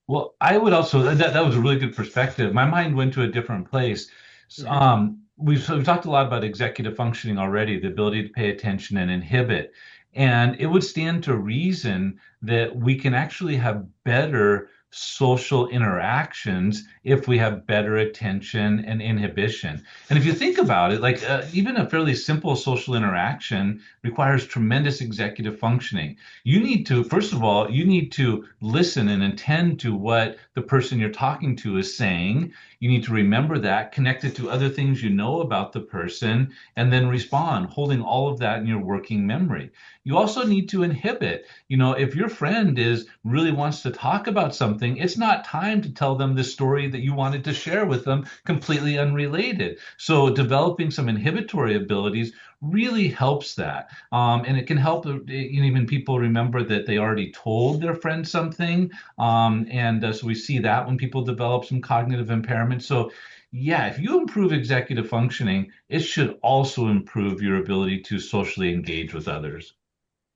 Well, I would also that was a really good perspective. My mind went to a different place. Mhm. We've talked a lot about executive functioning already, the ability to pay attention and inhibit, and it would stand to reason that we can actually have better social interactions if we have better attention and inhibition. And if you think about it, like even a fairly simple social interaction requires tremendous executive functioning. You need to, first of all, you need to listen and attend to what the person you're talking to is saying. You need to remember that, connect it to other things you know about the person, and then respond, holding all of that in your working memory. You also need to inhibit. If your friend is really wants to talk about something, it's not time to tell them the story that you wanted to share with them, completely unrelated. So developing some inhibitory abilities really helps that. And it can help even people remember that they already told their friend something. So we see that when people develop some cognitive impairment. So yeah, if you improve executive functioning, it should also improve your ability to socially engage with others.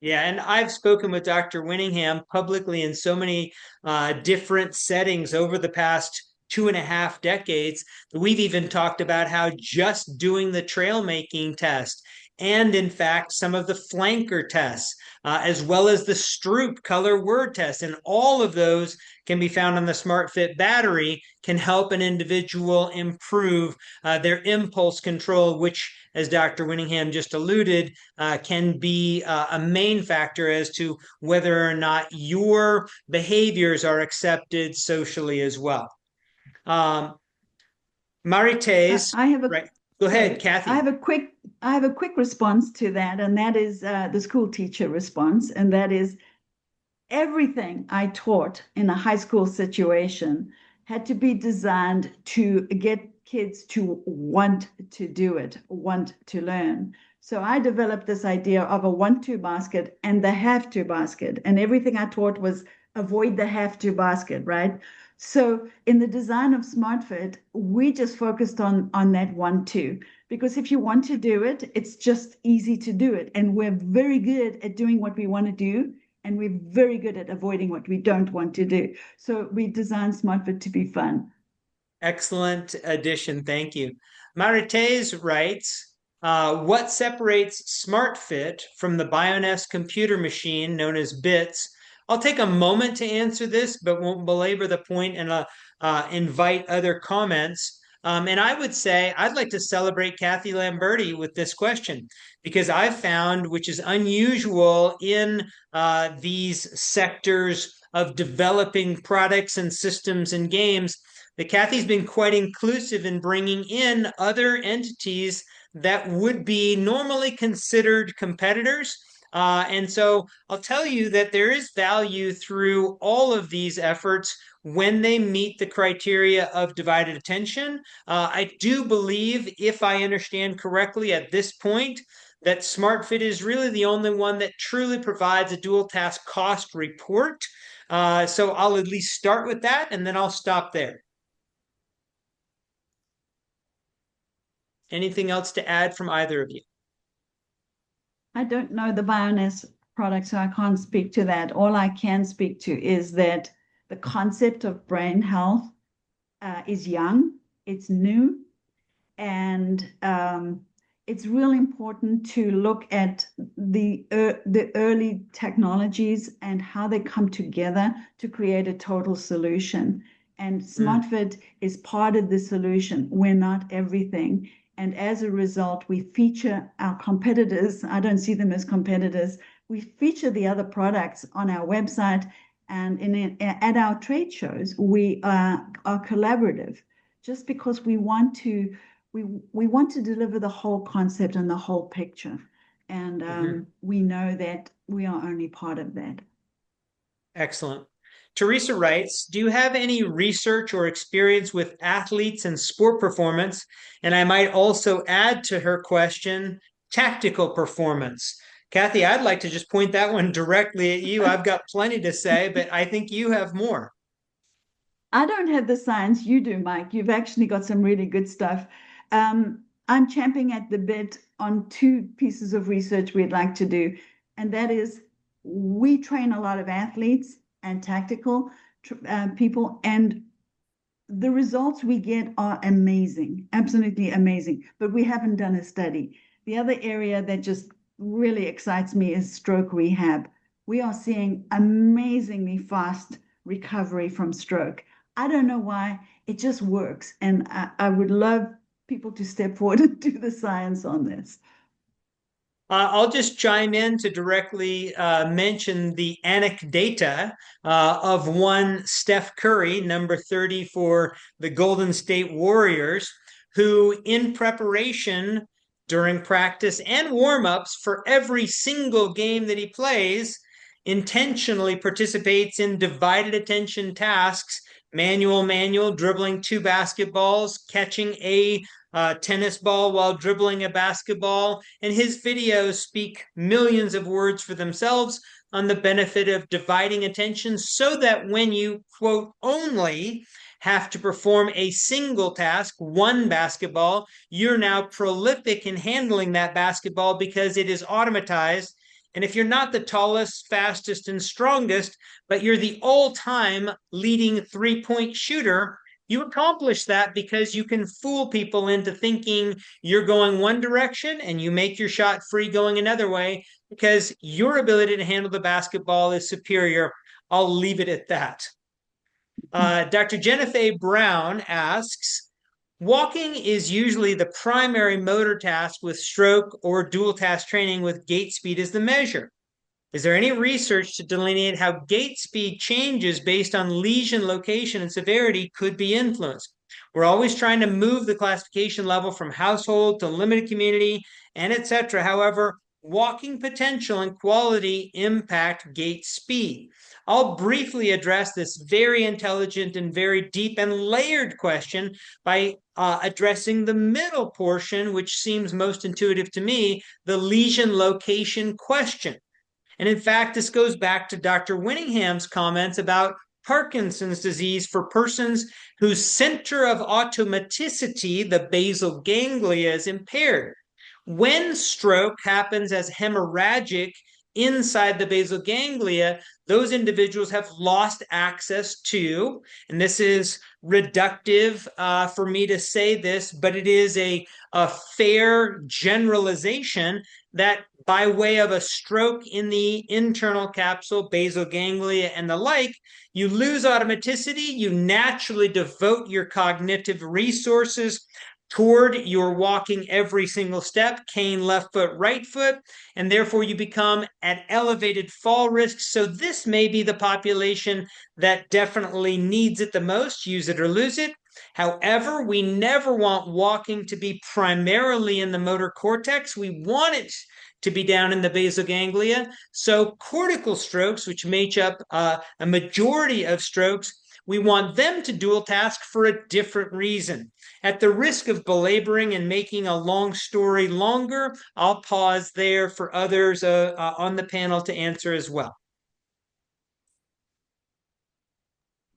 Yeah, and I've spoken with Dr. Winningham publicly in so many different settings over the past 2.5 decades. We've even talked about how just doing the trail making test and, in fact, some of the flanker tests, as well as the Stroop color word test, and all of those can be found on the SMARTfit battery, can help an individual improve their impulse control, which, as Dr. Winningham just alluded, can be a main factor as to whether or not your behaviors are accepted socially as well. Um, Marites, I have a right? Go ahead, sorry. Kathy. I have a quick response to that, and that is the school teacher response, and that is everything I taught in a high school situation had to be designed to get kids to want to do it, want to learn. So I developed this idea of a want to basket and the have to basket. And everything I taught was avoid the have to basket, right? So in the design of SmartFit, we just focused on that want to. Because if you want to do it, it's just easy to do it. And we're very good at doing what we want to do, and we're very good at avoiding what we don't want to do. So we designed SmartFit to be fun. Excellent addition. Thank you. Marites writes, what separates SmartFit from the Bioness computer machine known as BITS? I'll take a moment to answer this, but won't belabor the point and invite other comments. And I would say I'd like to celebrate Kathy Lamberti with this question because I've found, which is unusual in these sectors of developing products and systems and games, that Kathy's been quite inclusive in bringing in other entities that would be normally considered competitors. And so I'll tell you that there is value through all of these efforts when they meet the criteria of divided attention. I do believe, if I understand correctly at this point, that SmartFit is really the only one that truly provides a dual task cost report. So I'll at least start with that and then I'll stop there. Anything else to add from either of you? I don't know the Bioness product, so I can't speak to that. All I can speak to is that the concept of brain health is young, it's new, and it's really important to look at the early technologies and how they come together to create a total solution. And SmartFit is part of the solution. We're not everything. And as a result, we feature our competitors. I don't see them as competitors. We feature the other products on our website and at our trade shows. We are collaborative just because we want to deliver the whole concept and the whole picture. And we know that we are only part of that. Excellent. Teresa writes, do you have any research or experience with athletes and sport performance? And I might also add to her question, tactical performance. Kathy, I'd like to just point that one directly at you. I've got plenty to say, but I think you have more. I don't have the science you do, Mike. You've actually got some really good stuff. I'm champing at the bit on two pieces of research we'd like to do, and that is we train a lot of athletes and tactical people, and the results we get are amazing, absolutely amazing, but we haven't done a study. The other area that just really excites me is stroke rehab. We are seeing amazingly fast recovery from stroke. I don't know why, it just works. And I would love people to step forward and do the science on this. I'll just chime in to directly mention the anecdata of one Steph Curry, number 30 for the Golden State Warriors, who, in preparation during practice and warmups for every single game that he plays, intentionally participates in divided attention tasks, manual, dribbling two basketballs, catching a tennis ball while dribbling a basketball. And his videos speak millions of words for themselves on the benefit of dividing attention so that when you, quote, only have to perform a single task, one basketball, you're now prolific in handling that basketball because it is automatized. And if you're not the tallest, fastest, and strongest, but you're the all-time leading three-point shooter, you accomplish that because you can fool people into thinking you're going one direction and you make your shot free going another way because your ability to handle the basketball is superior. I'll leave it at that. Dr. Jennifer Brown asks, walking is usually the primary motor task with stroke or dual task training with gait speed as the measure. Is there any research to delineate how gait speed changes based on lesion location and severity could be influenced? We're always trying to move the classification level from household to limited community and etc. However, walking potential and quality impact gait speed. I'll briefly address this very intelligent and very deep and layered question by addressing the middle portion, which seems most intuitive to me, the lesion location question. And in fact, this goes back to Dr. Winningham's comments about Parkinson's disease for persons whose center of automaticity, the basal ganglia, is impaired. When stroke happens as hemorrhagic inside the basal ganglia, those individuals have lost access to, and this is reductive for me to say this, but it is a fair generalization that by way of a stroke in the internal capsule, basal ganglia, and the like, you lose automaticity, you naturally devote your cognitive resources toward your walking every single step, cane left foot, right foot, and therefore you become at elevated fall risk. So this may be the population that definitely needs it the most, use it or lose it. However, we never want walking to be primarily in the motor cortex. We want it to be down in the basal ganglia. So cortical strokes, which make up a majority of strokes, we want them to dual task for a different reason. At the risk of belaboring and making a long story longer, I'll pause there for others on the panel to answer as well.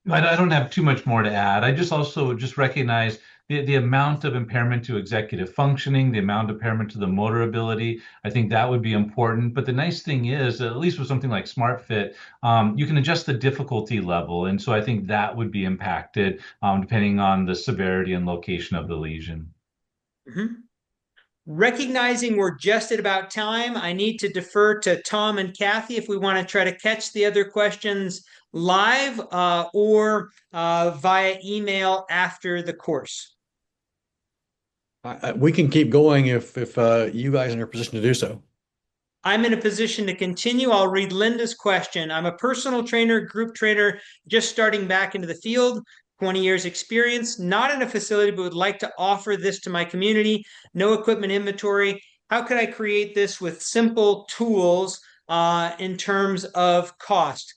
I don't have too much more to add. I just also just recognize the amount of impairment to executive functioning, the amount of impairment to the motor ability. I think that would be important. But the nice thing is, at least with something like SMARTfit, you can adjust the difficulty level. And so I think that would be impacted depending on the severity and location of the lesion. Mm-hmm. Recognizing we're just at about time, I need to defer to Tom and Kathy if we want to try to catch the other questions live or via email after the course. We can keep going if you guys are in a position to do so. I'm in a position to continue. I'll read Linda's question. I'm a personal trainer, group trainer, just starting back into the field. 20 years experience, not in a facility, but would like to offer this to my community. No equipment inventory. How could I create this with simple tools in terms of cost?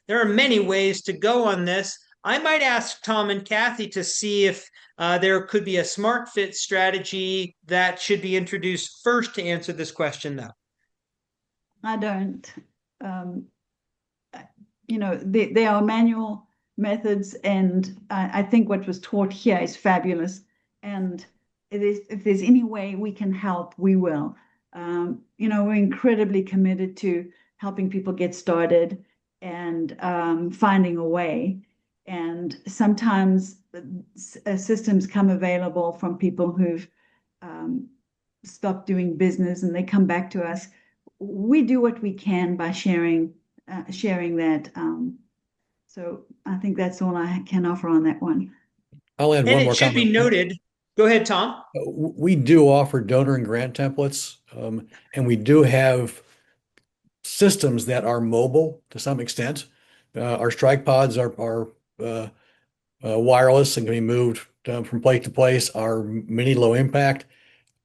There are many ways to go on this. I might ask Tom and Kathy to see if there could be a SMARTfit strategy that should be introduced first to answer this question, though. I don't. There are manual methods, and I think what was taught here is fabulous. And if there's any way we can help, we will. We're incredibly committed to helping people get started and finding a way. And sometimes systems come available from people who've stopped doing business, and they come back to us. We do what we can by sharing that So I think that's all I can offer on that one. I'll add And one it more should be comment. noted. Go ahead, Tom. We do offer donor and grant templates, and we do have systems that are mobile to some extent. Our strike pods are wireless and can be moved from place to place. Our mini low impact,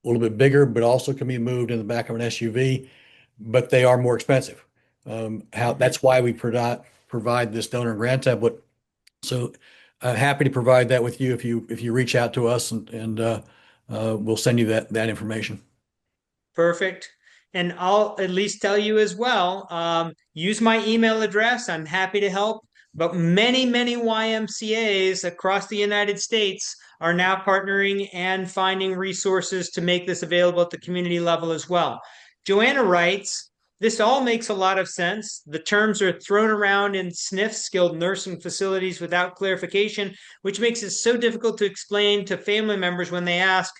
a little bit bigger, but also can be moved in the back of an SUV, but they are more expensive. Mhm. That's why we provide this donor and grant template. So happy to provide that with you if you reach out to us and we'll send you that information. Perfect. And I'll at least tell you as well, use my email address. I'm happy to help. But many YMCAs across the United States are now partnering and finding resources to make this available at the community level as well. Joanna writes, this all makes a lot of sense. The terms are thrown around in SNFs, skilled nursing facilities, without clarification, which makes it so difficult to explain to family members when they ask,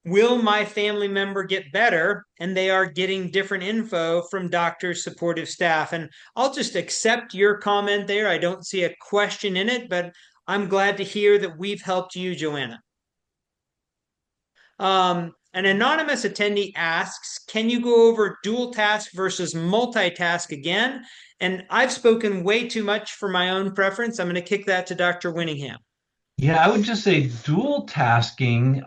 will my family member get better? And they are getting different info from doctors, supportive staff. And I'll just accept your comment there. I don't see a question in it, but I'm glad to hear that we've helped you, Joanna. An anonymous attendee asks, can you go over dual task versus multitask again? And I've spoken way too much for my own preference. I'm going to kick that to Dr. Winningham. Yeah, I would just say dual tasking.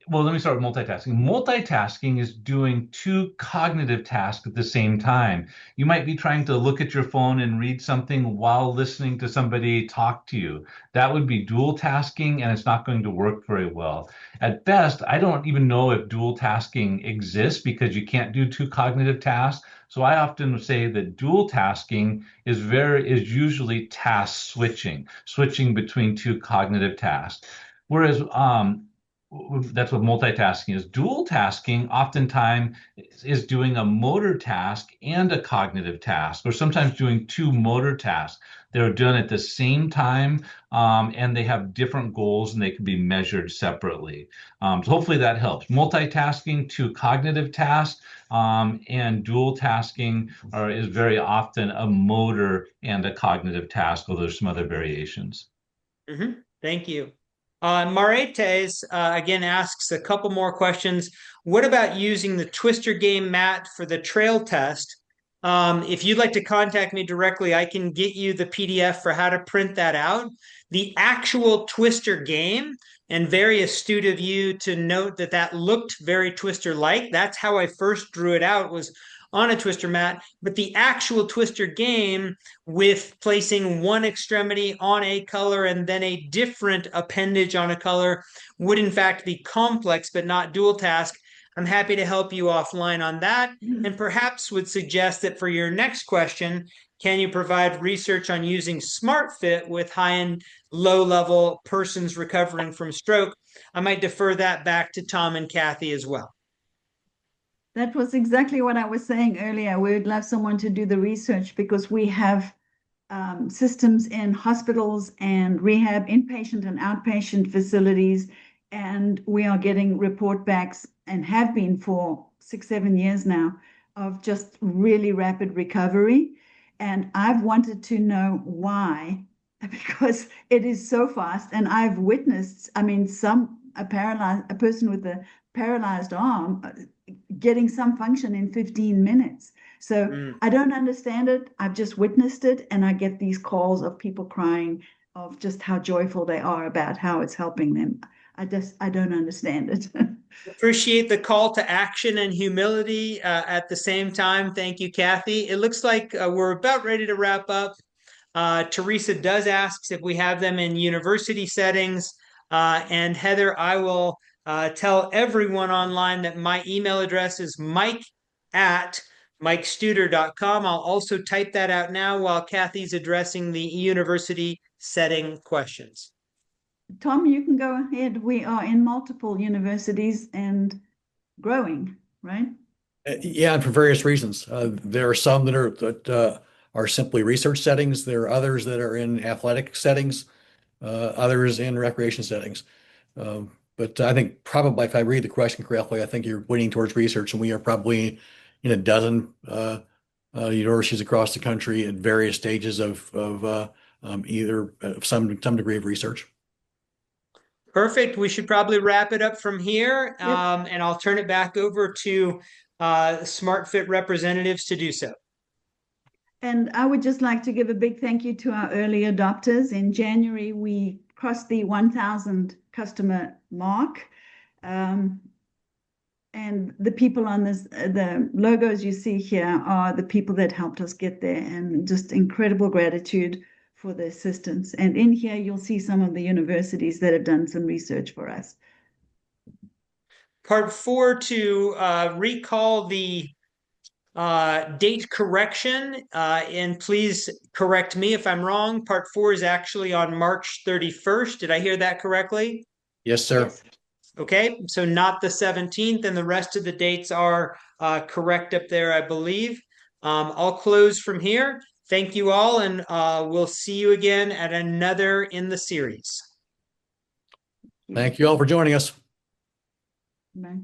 Well, let me start with multitasking. Multitasking is doing two cognitive tasks at the same time. You might be trying to look at your phone and read something while listening to somebody talk to you. That would be dual tasking, and it's not going to work very well. At best, I don't even know if dual tasking exists because you can't do two cognitive tasks. So I often say that dual tasking is usually task switching between two cognitive tasks. Whereas that's what multitasking is. Dual tasking oftentimes is doing a motor task and a cognitive task, or sometimes doing two motor tasks. They're done at the same time, and they have different goals and they can be measured separately. So hopefully that helps. Multitasking, two cognitive tasks, and dual tasking is very often a motor and a cognitive task, although there's some other variations. Thank you. Maretes again asks a couple more questions. What about using the Twister game mat for the trail test? If you'd like to contact me directly, I can get you the PDF for how to print that out. The actual Twister game, and very astute of you to note that that looked very Twister-like. That's how I first drew it out, was on a Twister mat. But the actual Twister game, with placing one extremity on a color and then a different appendage on a color, would in fact be complex but not dual task. I'm happy to help you offline on that, and perhaps would suggest that for your next question, can you provide research on using SMARTfit with high and low level persons recovering from stroke? I might defer that back to Tom and Kathy as well. That was exactly what I was saying earlier. We would love someone to do the research because we have systems in hospitals and rehab, inpatient and outpatient facilities, and we are getting report backs and have been for 6, 7 years now of just really rapid recovery. And I've wanted to know why, because it is so fast. And I've witnessed, I mean, a person with a paralyzed arm getting some function in 15 minutes. So Mm. I don't understand it. I've just witnessed it, and I get these calls of people crying of just how joyful they are about how it's helping them. I don't understand it. Appreciate the call to action and humility at the same time. Thank you, Kathy. It looks like we're about ready to wrap up. Teresa does ask if we have them in university settings. And Heather, I will tell everyone online that my email address is mike@mikestuder.com. I'll also type that out now while Kathy's addressing the university setting questions. Tom, you can go ahead. We are in multiple universities and growing, right? Yeah, and for various reasons. There are some that are simply research settings. There are others that are in athletic settings, others in recreation settings. But I think probably if I read the question correctly, I think you're leaning towards research, and we are probably in a dozen universities across the country at various stages of either some degree of research. Perfect. We should probably wrap it up from here, Yep. and I'll turn it back over to SmartFit representatives to do so. And I would just like to give a big thank you to our early adopters. In January, we crossed the 1,000 customer mark. And the people on this, the logos you see here are the people that helped us get there, and just incredible gratitude for the assistance. And in here, you'll see some of the universities that have done some research for us. Part 4, to recall the date correction, and please correct me if I'm wrong. Part 4 is actually on March 31st. Did I hear that correctly? Yes, sir. Yes. Okay, so not the 17th, and the rest of the dates are correct up there, I believe. I'll close from here. Thank you all, and we'll see you again at another in the series. Thank you all for joining us. Bye.